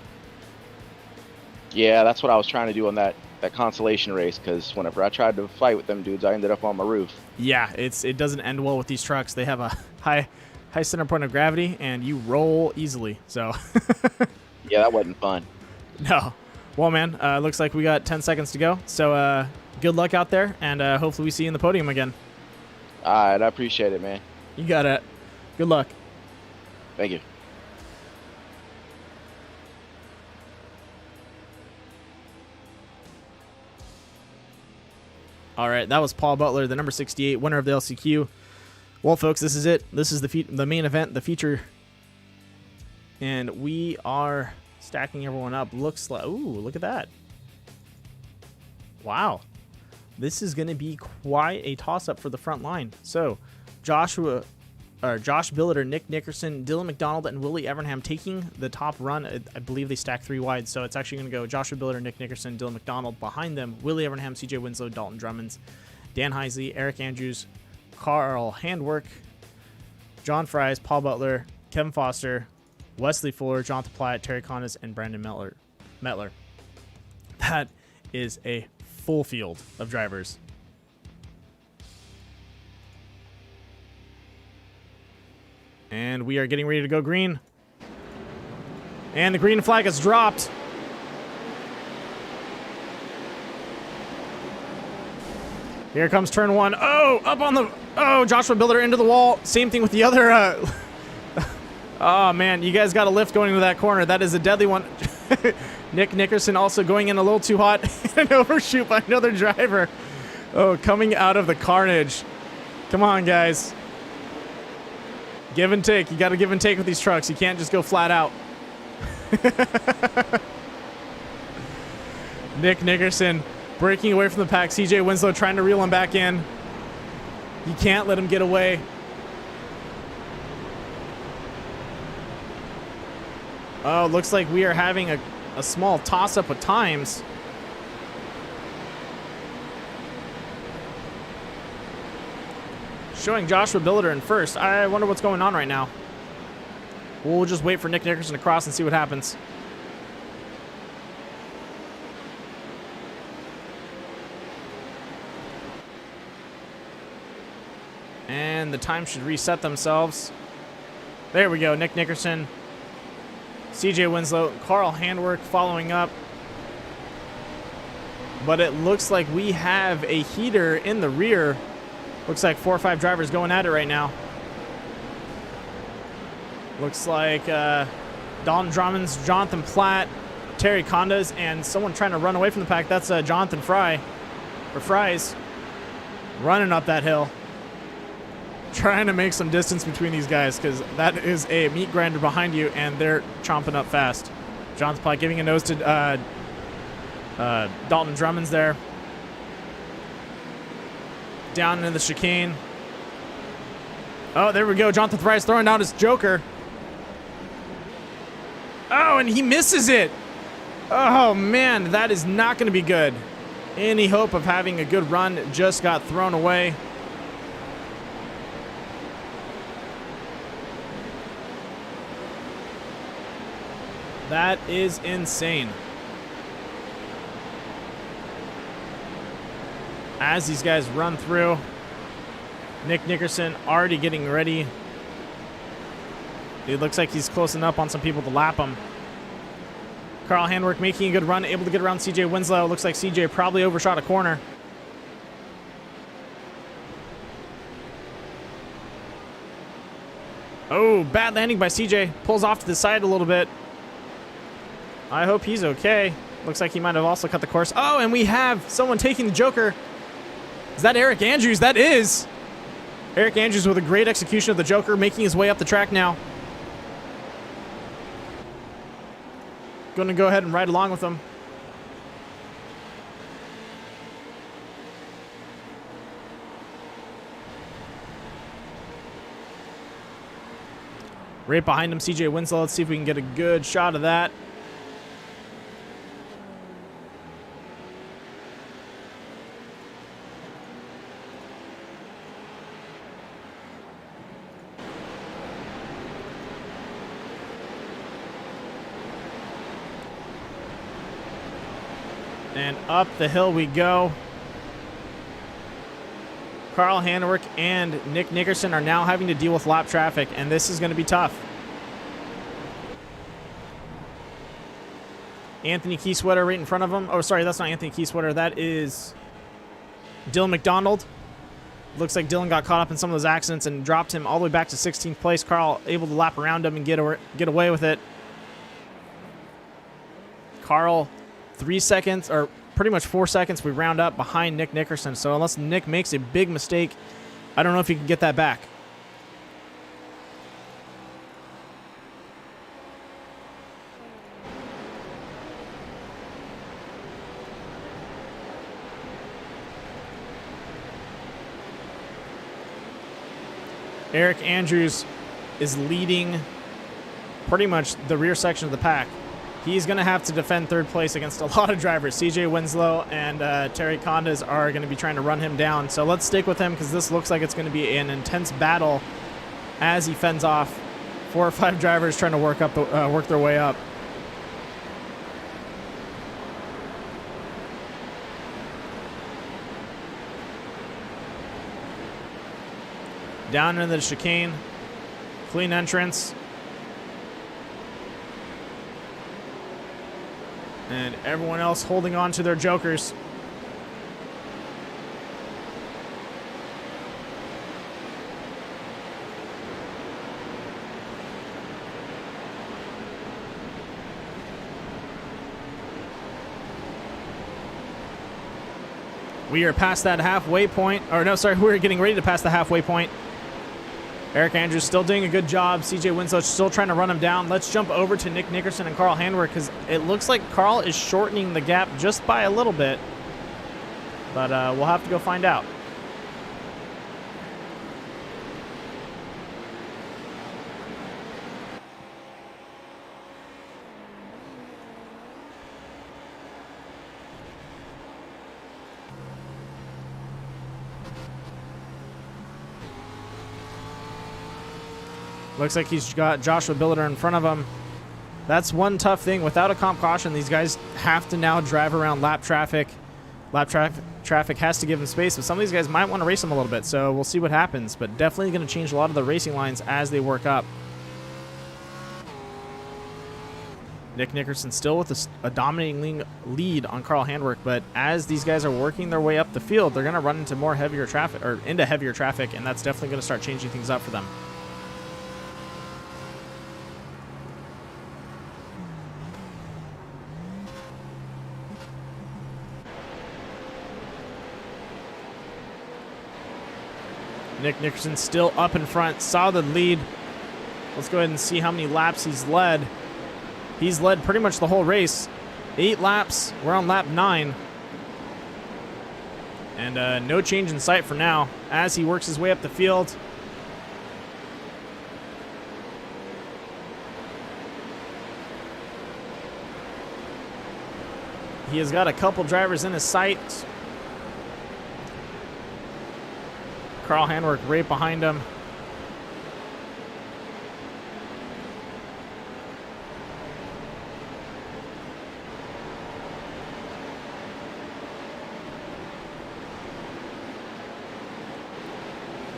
Yeah, that's what I was trying to do on that consolation race, because whenever I tried to fight with them dudes, I ended up on my roof. Yeah, it doesn't end well with these trucks. They have a high center point of gravity, and you roll easily. So yeah, that wasn't fun. No. Well, man, looks like we got 10 seconds to go. So good luck out there, and hopefully we see you in the podium again. All right, I appreciate it, man. You got it. Good luck. Thank you. All right, that was Paul Butler, the number 68, winner of the LCQ. Well, folks, this is it. This is the main event, the feature. And we are stacking everyone up. Looks like, ooh, look at that. Wow. This is going to be quite a toss-up for the front line. So, Josh Billiter, Nick Nickerson, Dylan McDonald, and Willie Evernham taking the top run. I believe they stack 3 wide, so it's actually going to go Joshua Billiter, Nick Nickerson, Dylan McDonald. Behind them, Willie Evernham, CJ Winslow, Dalton Drummonds, Dan Heisley, Eric Andrews, Carl Handwerk, John Fries, Paul Butler, Kevin Foster, Wesley Fuller, Jonathan Platt, Terry Condas, and Brandon Metler. That is a full field of drivers. And we are getting ready to go green. And the green flag is dropped. Here comes turn 1. Oh, up on the... Oh, Joshua Billiter into the wall. Same thing with the other... Oh, man, you guys got a lift going into that corner. That is a deadly one. Nick Nickerson also going in a little too hot. An overshoot by another driver. Oh, coming out of the carnage. Come on, guys. Give and take. You got to give and take with these trucks. You can't just go flat out. Nick Nickerson breaking away from the pack. CJ Winslow trying to reel him back in. You can't let him get away. Oh, looks like we are having a small toss-up with times. Showing Joshua Billiter in first. I wonder what's going on right now. We'll just wait for Nick Nickerson to cross and see what happens. And the time should reset themselves. There we go. Nick Nickerson, CJ Winslow, Carl Handwerk following up. But it looks like we have a heater in the rear. Looks like 4 or 5 drivers going at it right now. Looks like Dalton Drummonds, Jonathan Platt, Terry Condas, and someone trying to run away from the pack. That's Jonathan Fries, running up that hill. Trying to make some distance between these guys, because that is a meat grinder behind you, and they're chomping up fast. Jonathan Platt giving a nose to Dalton Drummonds there. Down into the chicane. Oh, there we go. Jonathan Thrice throwing down his Joker. Oh, and he misses it. Oh, man, that is not going to be good. Any hope of having a good run just got thrown away. That is insane. As these guys run through, Nick Nickerson already getting ready. It looks like he's closing up on some people to lap him. Carl Handwerk making a good run, able to get around CJ Winslow. Looks like CJ probably overshot a corner. Oh, bad landing by CJ. Pulls off to the side a little bit. I hope he's okay. Looks like he might have also cut the course. Oh, and we have someone taking the Joker. Is that Eric Andrews? That is. Eric Andrews with a great execution of the Joker, making his way up the track now. Going to go ahead and ride along with him. Right behind him, CJ Winslow. Let's see if we can get a good shot of that. And up the hill we go. Carl Handwerk and Nick Nickerson are now having to deal with lap traffic, and this is going to be tough. Anthony Keysweater right in front of him. Oh, sorry, that's not Anthony Keysweater. That is Dylan McDonald. Looks like Dylan got caught up in some of those accidents and dropped him all the way back to 16th place. Carl able to lap around him and get away with it. Carl, 3 seconds, or pretty much 4 seconds, we round up behind Nick Nickerson. So unless Nick makes a big mistake, I don't know if he can get that back. Eric Andrews is leading pretty much the rear section of the pack. He's going to have to defend third place against a lot of drivers. CJ Winslow and Terry Condas are going to be trying to run him down. So let's stick with him because this looks like it's going to be an intense battle as he fends off 4 or 5 drivers trying to work their way up. Down into the chicane. Clean entrance. And everyone else holding on to their Jokers. We are past that halfway point. Or no, sorry, we're getting ready to pass the halfway point. Eric Andrews still doing a good job. CJ Winslow still trying to run him down. Let's jump over to Nick Nickerson and Carl Handwerk because it looks like Carl is shortening the gap just by a little bit. But we'll have to go find out. Looks like he's got Joshua Billiter in front of him. That's one tough thing. Without a comp caution, these guys have to now drive around lap traffic. Traffic has to give them space, but some of these guys might want to race them a little bit, so we'll see what happens. But definitely going to change a lot of the racing lines as they work up. Nick Nickerson still with a dominating lead on Carl Handwerk, but as these guys are working their way up the field, they're going to run into heavier traffic, and that's definitely going to start changing things up for them. Nick Nickerson still up in front, solid lead. Let's go ahead and see how many laps he's led. He's led pretty much the whole race. 8 laps. We're on lap 9. And no change in sight for now as he works his way up the field. He has got a couple drivers in his sight. Carl Handwerk right behind him.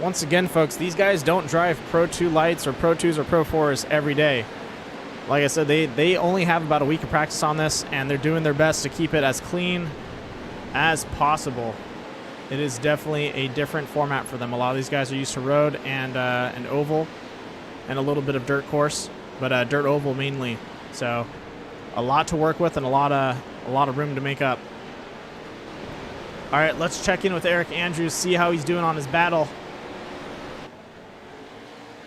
Once again, folks, these guys don't drive Pro 2 lights or Pro 2s or Pro 4s every day. Like I said, they only have about a week of practice on this, and they're doing their best to keep it as clean as possible. It is definitely a different format for them. A lot of these guys are used to road and an oval and a little bit of dirt course, but dirt oval mainly. So a lot to work with and a lot of room to make up. All right, let's check in with Eric Andrews, see how he's doing on his battle.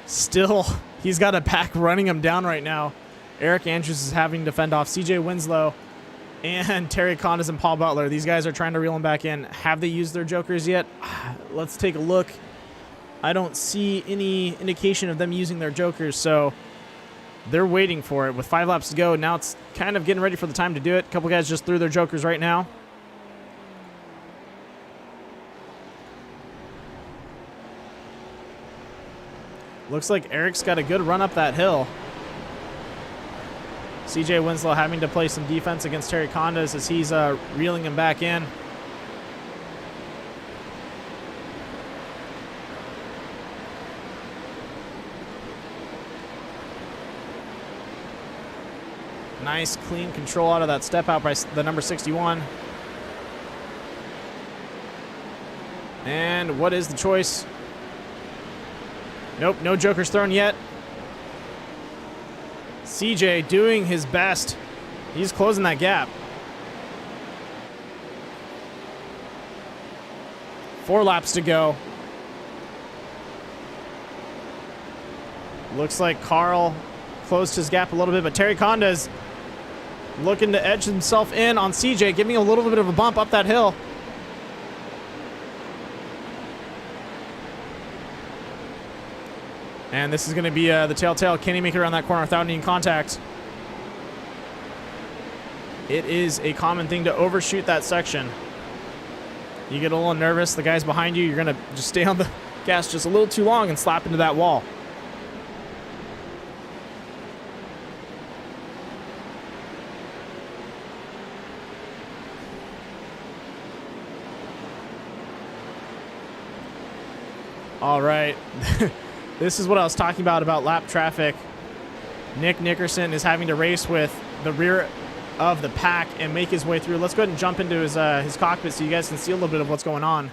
Still, he's got a pack running him down right now. Eric Andrews is having to fend off CJ Winslow and Terry Condas and Paul Butler. These guys are trying to reel him back in. Have they used their jokers yet? Let's take a look. I don't see any indication of them using their jokers, so they're waiting for it. With 5 laps to go, now it's kind of getting ready for the time to do it. A couple guys just threw their jokers right now. Looks like Eric's got a good run up that hill. CJ Winslow having to play some defense against Terry Condas as he's reeling him back in. Nice clean control out of that step out by the number 61. And what is the choice? Nope, no jokers thrown yet. CJ doing his best. He's closing that gap. 4 laps to go. Looks like Carl closed his gap a little bit, but Terry Condas looking to edge himself in on CJ, giving a little bit of a bump up that hill. And this is going to be the telltale. Can he make it around that corner without needing contact? It is a common thing to overshoot that section. You get a little nervous. The guys behind you, you're going to just stay on the gas just a little too long and slap into that wall. All right. This is what I was talking about lap traffic. Nick Nickerson is having to race with the rear of the pack and make his way through. Let's go ahead and jump into his cockpit so you guys can see a little bit of what's going on.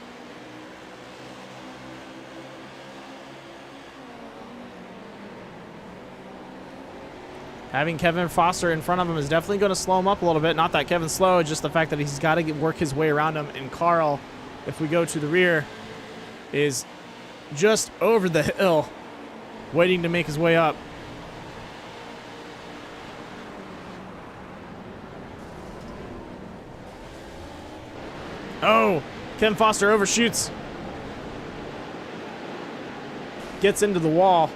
Having Kevin Foster in front of him is definitely going to slow him up a little bit. Not that Kevin's slow, just the fact that he's got to work his way around him. And Carl, if we go to the rear, is just over the hill, waiting to make his way up. Oh, Ken Foster overshoots. Gets into the wall.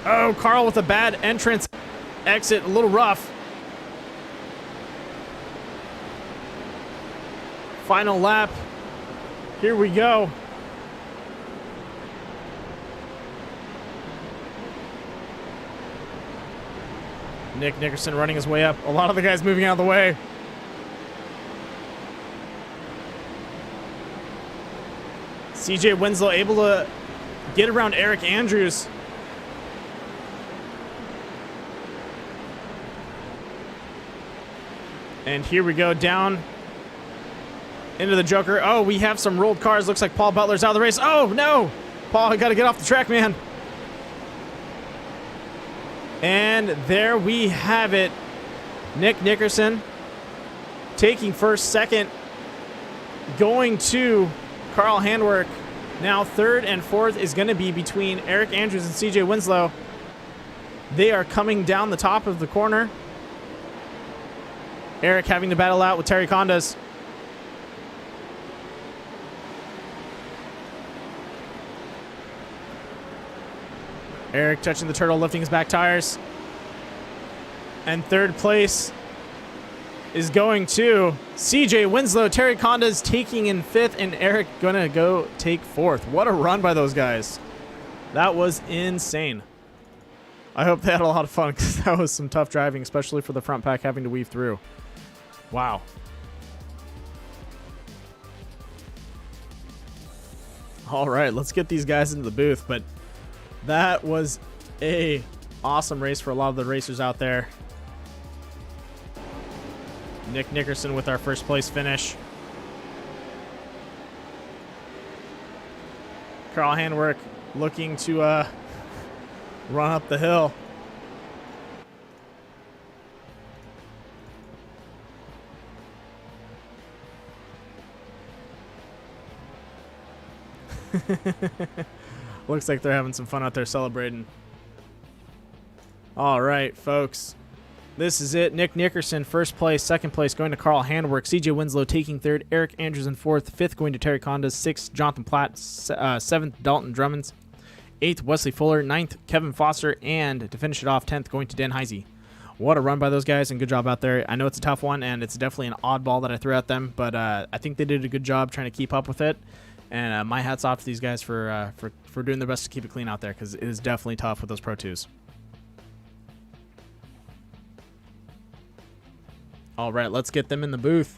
Oh, Carl with a bad entrance. Exit, a little rough. Final lap. Here we go. Nick Nickerson running his way up. A lot of the guys moving out of the way. CJ Winslow able to get around Eric Andrews. And here we go down into the Joker. Oh, we have some rolled cars. Looks like Paul Butler's out of the race. Oh, no. Paul, I got to get off the track, man. And there we have it. Nick Nickerson taking first, second, going to Carl Handwerk. Now third and fourth is going to be between Eric Andrews and CJ Winslow. They are coming down the top of the corner. Eric having to battle out with Terry Condas. Eric touching the turtle, lifting his back tires. And third place is going to CJ Winslow. Terry Condas taking in fifth, and Eric gonna go take fourth. What a run by those guys. That was insane. I hope they had a lot of fun because that was some tough driving, especially for the front pack having to weave through. Wow. All right, let's get these guys into the booth, but that was a awesome race for a lot of the racers out there. Nick Nickerson with our first place finish. Carl Handwerk looking to Run up the hill. Looks like they're having some fun out there celebrating. All right, folks. This is it. Nick Nickerson, first place. Second place going to Carl Handwerk. CJ Winslow taking third. Eric Andrews in fourth. Fifth going to Terry Condas. Sixth, Jonathan Platt. Seventh, Dalton Drummonds. Eighth, Wesley Fuller. Ninth, Kevin Foster. And to finish it off, 10th going to Dan Heisey. What a run by those guys, and good job out there. I know it's a tough one, and it's definitely an oddball that I threw at them, but I think they did a good job trying to keep up with it. And my hat's off to these guys for doing their best to keep it clean out there, because it is definitely tough with those Pro 2s. All right, let's get them in the booth.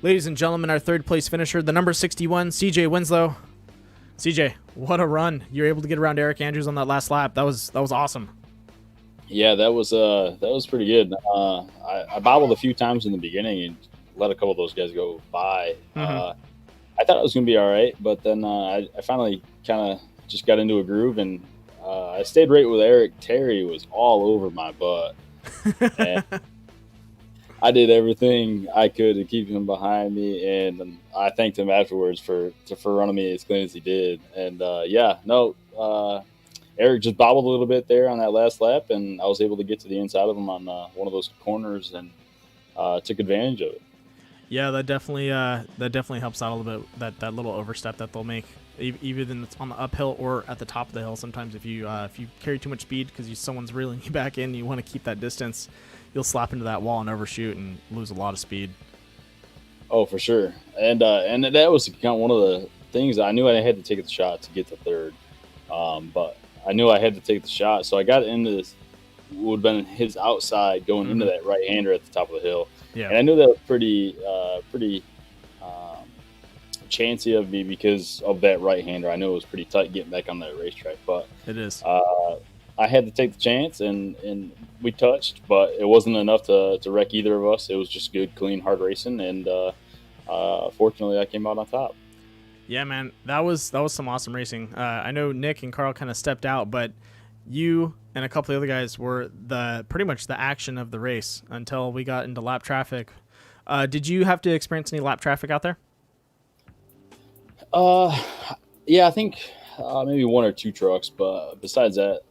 Ladies and gentlemen, our third place finisher, the number 61, CJ Winslow. CJ, what a run. You were able to get around Eric Andrews on that last lap. That was awesome. Yeah, that was pretty good. I bobbled a few times in the beginning and let a couple of those guys go by. Mm-hmm. I thought it was going to be all right, but then I finally kind of just got into a groove, and I stayed right with Eric. Terry was all over my butt. And I did everything I could to keep him behind me, and I thanked him afterwards for running me as clean as he did. And Eric just bobbled a little bit there on that last lap, and I was able to get to the inside of him on one of those corners and took advantage of it. Yeah, that definitely helps out a little bit. That little overstep that they'll make, even it's on the uphill or at the top of the hill. Sometimes if you carry too much speed because someone's reeling you back in, you want to keep that distance. You'll slap into that wall and overshoot and lose a lot of speed. Oh, for sure. And that was kind of one of the things. I knew I had to take the shot to get to third, but I knew I had to take the shot. So I got into this, would have been his outside going into that right-hander at the top of the hill. Yeah. And I knew that was pretty chancy of me because of that right-hander. I knew it was pretty tight getting back on that racetrack, but it is. I had to take the chance, and we touched, but it wasn't enough to wreck either of us. It was just good, clean, hard racing, and fortunately, I came out on top. Yeah, man, that was some awesome racing. I know Nick and Carl kind of stepped out, but you and a couple of the other guys were pretty much the action of the race until we got into lap traffic. Did you have to experience any lap traffic out there? Yeah, I think maybe one or two trucks, but besides that,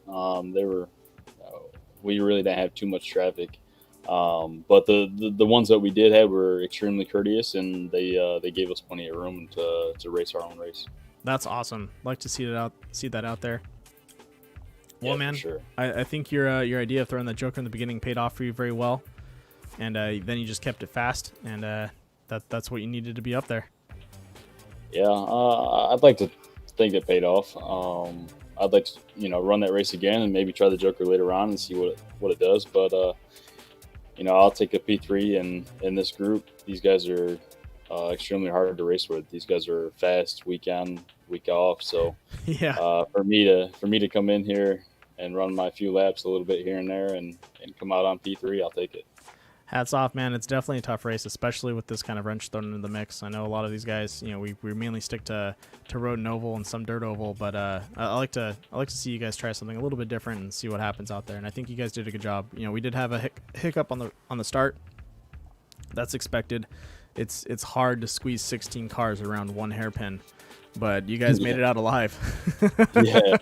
we really didn't have too much traffic. But the ones that we did have were extremely courteous, and they gave us plenty of room to race our own race. That's awesome. Like to see that out there. Well, yeah, man, sure. I think your idea of throwing the Joker in the beginning paid off for you very well, and then you just kept it fast, and that's what you needed to be up there. Yeah, I'd like to think it paid off. I'd like to run that race again and maybe try the Joker later on and see what it does. But I'll take a P3 in this group. These guys are extremely hard to race with. These guys are fast week on, week off. So yeah, for me to come in here and run my few laps a little bit here and there and come out on P3, I'll take it. Hats off, man. It's definitely a tough race, especially with this kind of wrench thrown into the mix. I know a lot of these guys, we mainly stick to road and oval and some dirt oval, but I like to see you guys try something a little bit different and see what happens out there. And I think you guys did a good job. We did have a hiccup on the start. That's expected. It's hard to squeeze 16 cars around one hairpin, but you guys made it out alive. yeah,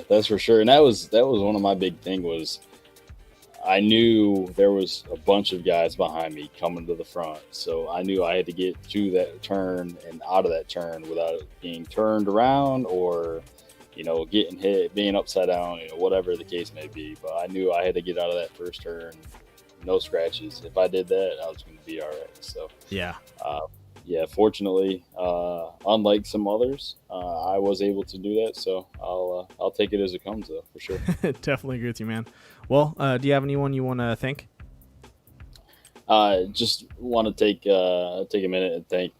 that's for sure. And that was one of my big thing was I knew there was a bunch of guys behind me coming to the front, so I knew I had to get to that turn and out of that turn without being turned around or getting hit, being upside down, whatever the case may be. But I knew I had to get out of that first turn, no scratches. If I did that, I was going to be all right. So yeah, yeah, fortunately, unlike some others, I was able to do that. So I'll take it as it comes, though, for sure. Definitely agree with you, man. Well, do you have anyone you want to thank? Just want to take a minute and thank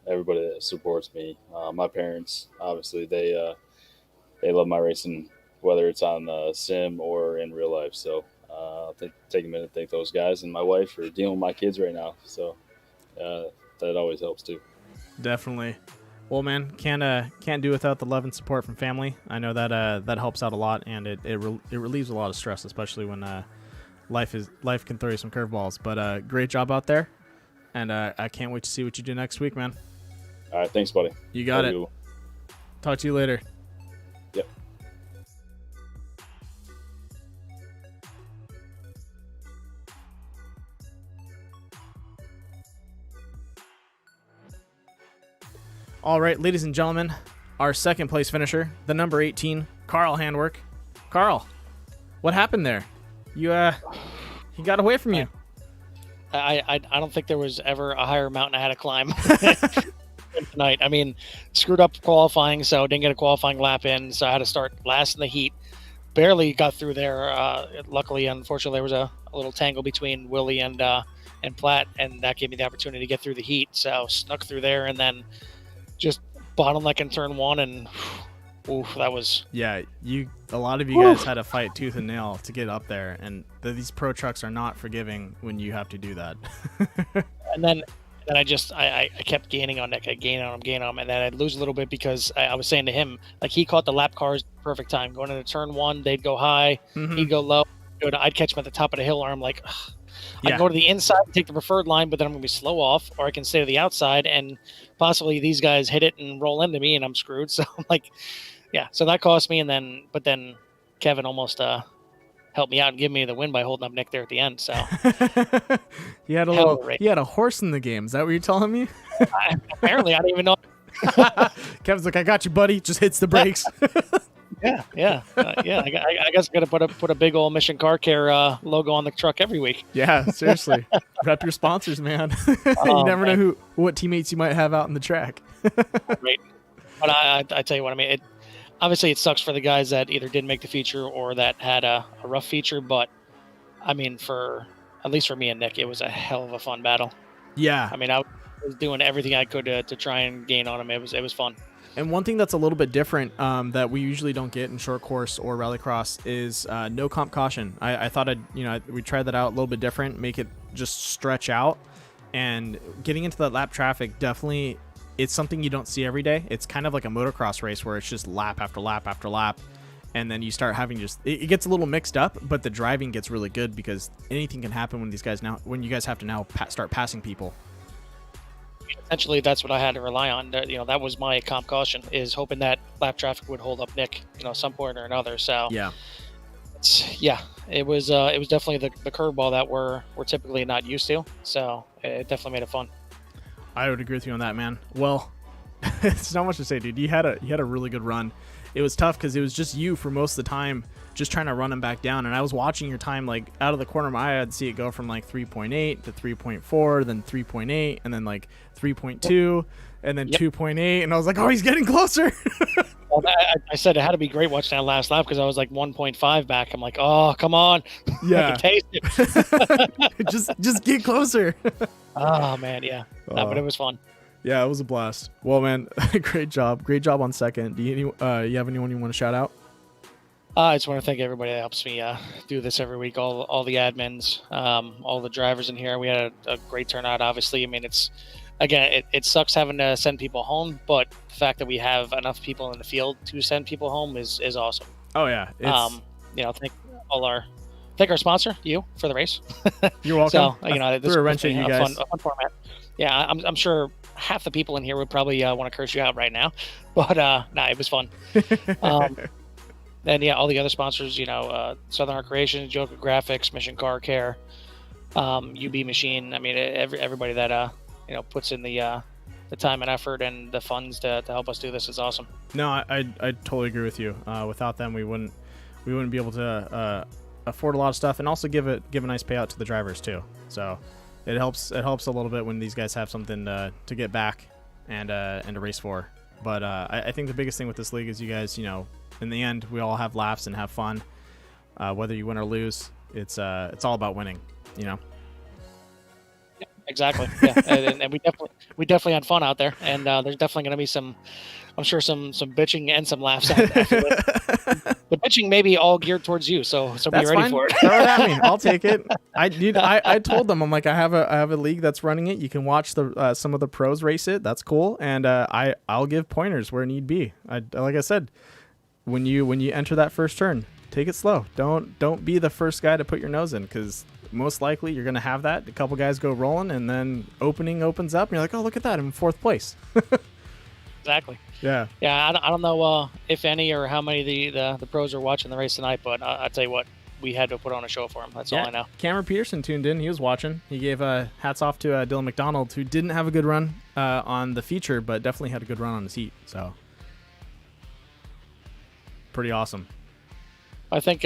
everybody that supports me. My parents, obviously, they love my racing, whether it's on sim or in real life. So I'll take a minute to thank those guys, and my wife for dealing with my kids right now. So that always helps too. Definitely. Well, man, can't do without the love and support from family. I know that that helps out a lot, and it relieves a lot of stress, especially when life can throw you some curveballs. But great job out there, and I can't wait to see what you do next week, man. All right, thanks, buddy. You got it. Talk to you later. Yep. All right, ladies and gentlemen, our second place finisher, the number 18, Carl Handwerk. Carl, what happened there? He got away from you. I don't think there was ever a higher mountain I had to climb tonight. I mean, screwed up qualifying, so didn't get a qualifying lap in, so I had to start last in the heat. Barely got through there. Luckily, unfortunately, there was a little tangle between Willie and Platt, and that gave me the opportunity to get through the heat. So snuck through there, and then just bottleneck in turn one, and oof, that was... Yeah, a lot of you guys had to fight tooth and nail to get up there, and these pro trucks are not forgiving when you have to do that. And then I kept gaining on Nick. I gain on him, and then I'd lose a little bit because I was saying to him, like, he caught the lap cars perfect time. Going into turn one, they'd go high, he'd go low. I'd catch him at the top of the hill, or I'm like, ugh. I can go to the inside and take the preferred line, but then I'm going to be slow off, or I can stay to the outside and possibly these guys hit it and roll into me and I'm screwed. So I'm like, yeah, so that cost me. But then Kevin almost helped me out and give me the win by holding up Nick there at the end. So he had a horse in the game. Is that what you're telling me? Apparently, I don't even know. Kevin's like, I got you, buddy. Just hits the brakes. Yeah. I guess I got to put a big old Mission Car Care logo on the truck every week. Yeah, seriously. Rep your sponsors, man. You never know what teammates you might have out in the track. Right. But I tell you what, I mean, obviously it sucks for the guys that either didn't make the feature or that had a rough feature. But I mean, at least for me and Nick, it was a hell of a fun battle. Yeah. I mean, I was doing everything I could to try and gain on him. It was fun. And one thing that's a little bit different that we usually don't get in short course or rallycross is no comp caution. I thought we tried that out a little bit different, make it just stretch out. And getting into that lap traffic, definitely, it's something you don't see every day. It's kind of like a motocross race where it's just lap after lap after lap. And then you start having it gets a little mixed up, but the driving gets really good because anything can happen when you guys have to now start passing people. Essentially, that's what I had to rely on. That was my comp caution, is hoping that lap traffic would hold up Nick, some point or another. So yeah, it was definitely the curveball that we're typically not used to. So it definitely made it fun. I would agree with you on that, man. Well, it's not much to say, dude. You had a really good run. It was tough because it was just you for most of the time, just trying to run him back down. And I was watching your time, like, out of the corner of my eye. I'd see it go from like 3.8 to 3.4, then 3.8, and then like 3.2, and then 2.8. And I was like, oh, he's getting closer. Well, I said it had to be great watching that last lap because I was like 1.5 back. I'm like, oh, come on. Yeah. I can taste it. just get closer. Oh, man, yeah. No, but it was fun. Yeah, it was a blast. Well, man, great job on second. Do you have anyone you want to shout out? I just want to thank everybody that helps me do this every week. All the admins, all the drivers in here. We had a great turnout. Obviously, I mean, it sucks having to send people home, but the fact that we have enough people in the field to send people home is awesome. Oh yeah. Thank our sponsor, you, for the race. You're welcome. So this threw a wrench at you guys. A fun format. Yeah, I'm sure half the people in here would probably want to curse you out right now, but it was fun. And yeah, all the other sponsors, Southern Art Creations, Joker Graphics, Mission Car Care, UB Machine. I mean, everybody that puts in the time and effort and the funds to help us do this is awesome. No, I totally agree with you. Without them, we wouldn't be able to afford a lot of stuff, and also give a nice payout to the drivers too. So It helps a little bit when these guys have something to get back and to race for. But I think the biggest thing with this league is you guys, in the end, we all have laughs and have fun. Whether you win or lose, it's all about winning. Yeah, exactly. Yeah, and we definitely had fun out there, and there's definitely going to be some bitching and some laughs. The bitching may be all geared towards you, so That's be ready fine. for it. Throw it at me. I'll take it. I told them, I'm like, I have a league that's running it. You can watch some of the pros race it. That's cool, and I'll give pointers where need be. Like I said, when you enter that first turn, take it slow. Don't be the first guy to put your nose in, because most likely you're gonna have that. A couple guys go rolling, and then opening opens up, and you're like, oh, look at that, I'm in 4th place. Exactly. Yeah. Yeah, I don't know if any or how many the pros are watching the race tonight, but I'll tell you what, we had to put on a show for him. That's all I know. Cameron Peterson tuned in. He was watching. He gave hats off to Dylan McDonald, who didn't have a good run on the feature, but definitely had a good run on his heat. So pretty awesome. I think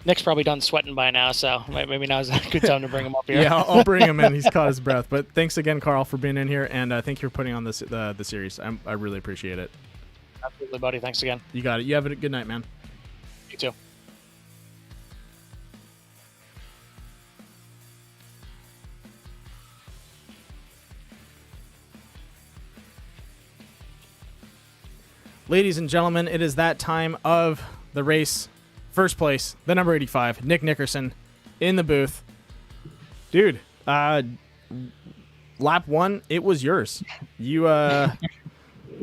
Nick's probably done sweating by now, so maybe now's a good time to bring him up here. Yeah, I'll bring him in. He's caught his breath. But thanks again, Carl, for being in here, and thank you for putting on this the series. I really appreciate it. Absolutely, buddy. Thanks again. You got it. You have a good night, man. You too. Ladies and gentlemen, it is that time of the race. First place, the number 85, Nick Nickerson, in the booth. Dude, lap 1, it was yours. You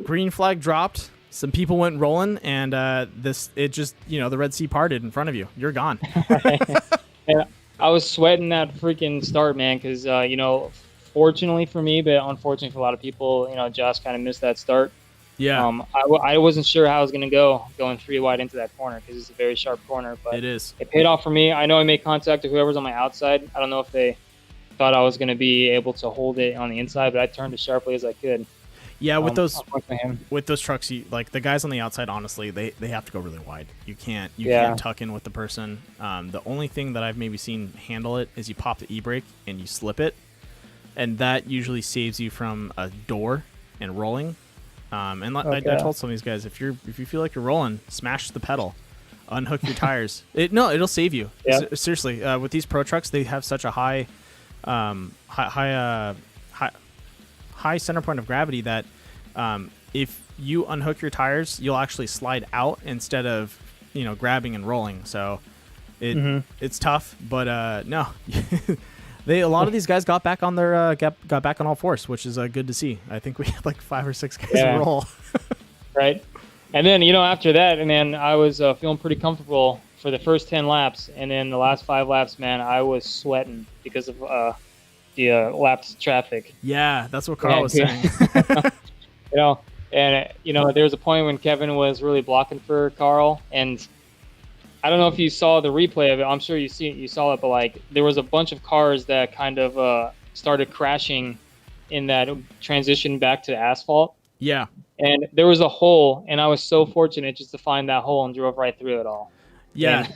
green flag dropped, some people went rolling, and the Red Sea parted in front of you. You're gone. Yeah, I was sweating that freaking start, man, because fortunately for me, but unfortunately for a lot of people, Josh kind of missed that start. Yeah. I wasn't sure how I was going to go going 3 wide into that corner, because it's a very sharp corner. But it is. It paid off for me. I know I made contact with whoever's on my outside. I don't know if they thought I was going to be able to hold it on the inside, but I turned as sharply as I could. Yeah, with those trucks, like the guys on the outside, honestly, they have to go really wide. You can't tuck in with the person. The only thing that I've maybe seen handle it is you pop the e-brake and you slip it, and that usually saves you from a door and rolling. I told some of these guys, if you feel like you're rolling, smash the pedal, unhook your tires. It'll save you. Yeah. Seriously, with these pro trucks, they have such a high center point of gravity that if you unhook your tires, you'll actually slide out instead of grabbing and rolling. So it's tough, but no. A lot of these guys got back on their got back on all fours, which is good to see. I think we had like 5 or 6 guys roll. Right, and then after that, man, I was feeling pretty comfortable for the first 10 laps, and then the last 5 laps, man, I was sweating because of the lapsed traffic. Yeah, that's what Carl was saying. There was a point when Kevin was really blocking for Carl, and I don't know if you saw the replay of it. I'm sure you saw it, but there was a bunch of cars that kind of started crashing in that transition back to asphalt. Yeah. And there was a hole, and I was so fortunate just to find that hole and drove right through it all. Yeah.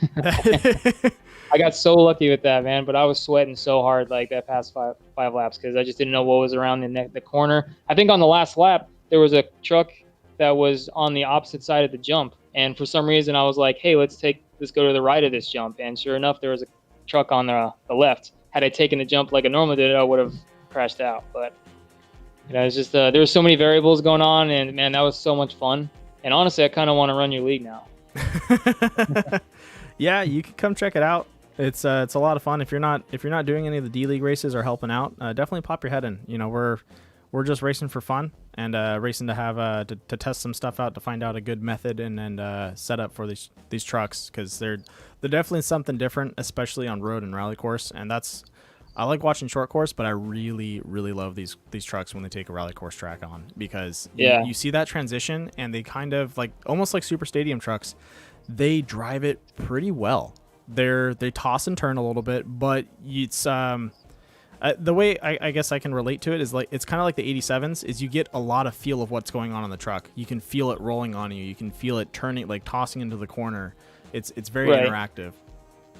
I got so lucky with that, man. But I was sweating so hard that past five laps, because I just didn't know what was around the corner. I think on the last lap there was a truck that was on the opposite side of the jump, and for some reason I was like, hey, let's go to the right of this jump, and sure enough there was a truck on the left. Had I taken the jump like I normally did, I would have crashed out. But it's just there were so many variables going on, and man, that was so much fun. And honestly, I kind of want to run your league now. Yeah, you can come check it out. It's a lot of fun. If you're not doing any of the D League races or helping out, definitely pop your head in. We're just racing for fun and racing to have to test some stuff out, to find out a good method and setup for these trucks, because they're definitely something different, especially on road and rally course. And I like watching short course, but I really, really love these trucks when they take a rally course track on, because you see that transition, and they kind of almost like super stadium trucks. They drive it pretty well. They toss and turn a little bit, but it's the way I guess I can relate to it is it's kind of like the 87s. Is you get a lot of feel of what's going on in the truck. You can feel it rolling on you. You can feel it turning, tossing into the corner. It's very interactive.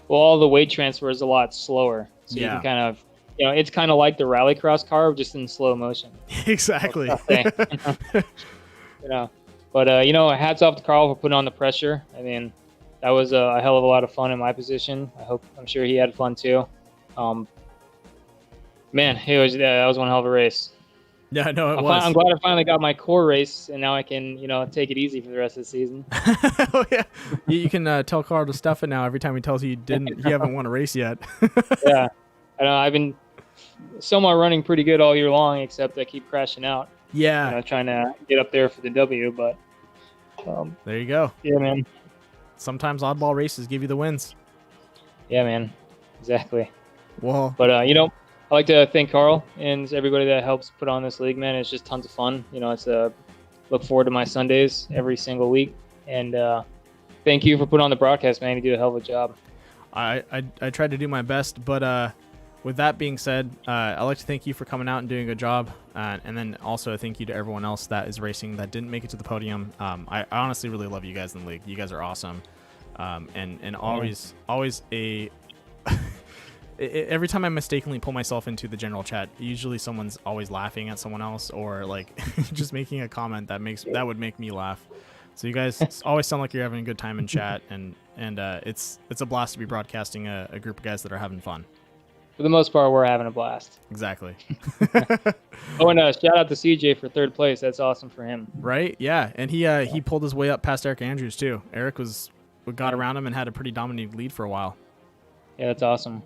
Well, all the weight transfer is a lot slower, so you can kind of you know, it's kind of like the rallycross car, just in slow motion. Exactly. You know, but you know, hats off to Carl for putting on the pressure. I mean, that was a hell of a lot of fun in my position. I'm sure he had fun too. Man, that was one hell of a race. Yeah, no, it was. I'm glad I finally got my core race, and now I can, you know, take it easy for the rest of the season. Oh yeah, you can tell Carl to stuff it now every time he tells you you haven't won a race yet. Yeah, I know. I've been somewhat running pretty good all year long, except I keep crashing out. Yeah, you know, trying to get up there for the W, but there you go. Yeah, man. Sometimes oddball races give you the wins. Yeah, man. Exactly. Well, but you know, I like to thank Carl and everybody that helps put on this league, man. It's just tons of fun. You know, it's look forward to my Sundays every single week. And thank you for putting on the broadcast, man. You do a hell of a job. I tried to do my best, but with that being said, I'd like to thank you for coming out and doing a good job. And then also a thank you to everyone else that is racing that didn't make it to the podium. I honestly really love you guys in the league. You guys are awesome. And always a... Every time I mistakenly pull myself into the general chat, usually someone's always laughing at someone else or like just making a comment that would make me laugh. So you guys always sound like you're having a good time in chat, and it's a blast to be broadcasting a group of guys that are having fun. For the most part, we're having a blast. Exactly. Oh, and shout out to CJ for third place. That's awesome for him. Right? Yeah, and he pulled his way up past Eric Andrews too. Eric got around him and had a pretty dominating lead for a while. Yeah, that's awesome.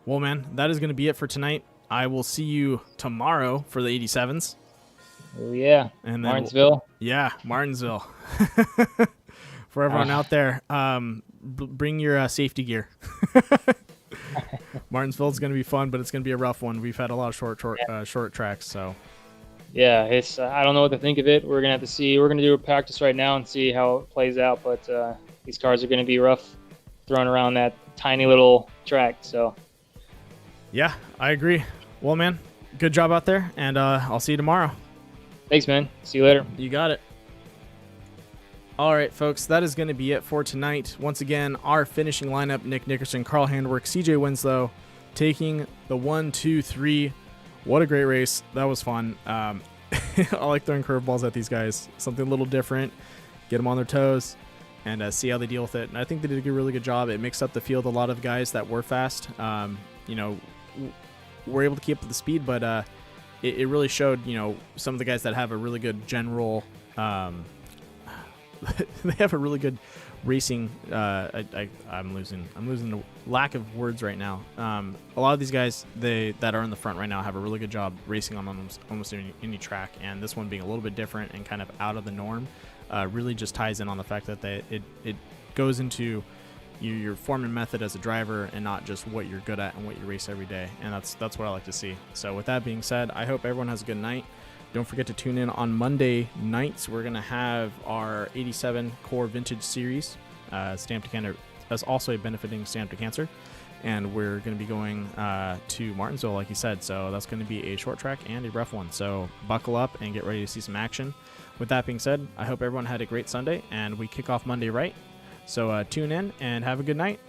Well, man, that is going to be it for tonight. I will see you tomorrow for the 87s. Oh, yeah. And Martinsville. Yeah, Martinsville. For everyone out there, bring your safety gear. Martinsville is going to be fun, but it's going to be a rough one. We've had a lot of short tracks, so. Yeah, it's I don't know what to think of it. We're going to have to see. We're going to do a practice right now and see how it plays out, but these cars are going to be rough throwing around that tiny little track, so. Yeah, I agree. Well, man, good job out there, and I'll see you tomorrow. Thanks, man. See you later. You got it. All right, folks, that is going to be it for tonight. Once again, our finishing lineup: Nick Nickerson, Carl Handwerk, CJ Winslow, taking the 1, 2, 3. What a great race. That was fun. I like throwing curveballs at these guys. Something a little different. Get them on their toes and see how they deal with it. And I think they did a really good job. It mixed up the field. A lot of guys that were fast, you know, were able to keep up the speed, but it really showed, you know, some of the guys that have a really good general they have a really good racing I'm losing the lack of words right now. A lot of these guys that are in the front right now have a really good job racing on almost any track, and this one being a little bit different and kind of out of the norm really just ties in on the fact that it goes into your form and method as a driver and not just what you're good at and what you race every day. And that's what I like to see. So with that being said, I hope everyone has a good night. Don't forget to tune in on Monday nights. We're going to have our 87 Core Vintage Series. Stamp to Cancer as also a benefiting Stamp to Cancer. And we're going to be going to Martinsville, like you said. So that's going to be a short track and a rough one. So buckle up and get ready to see some action. With that being said, I hope everyone had a great Sunday, and we kick off Monday right. So tune in and have a good night.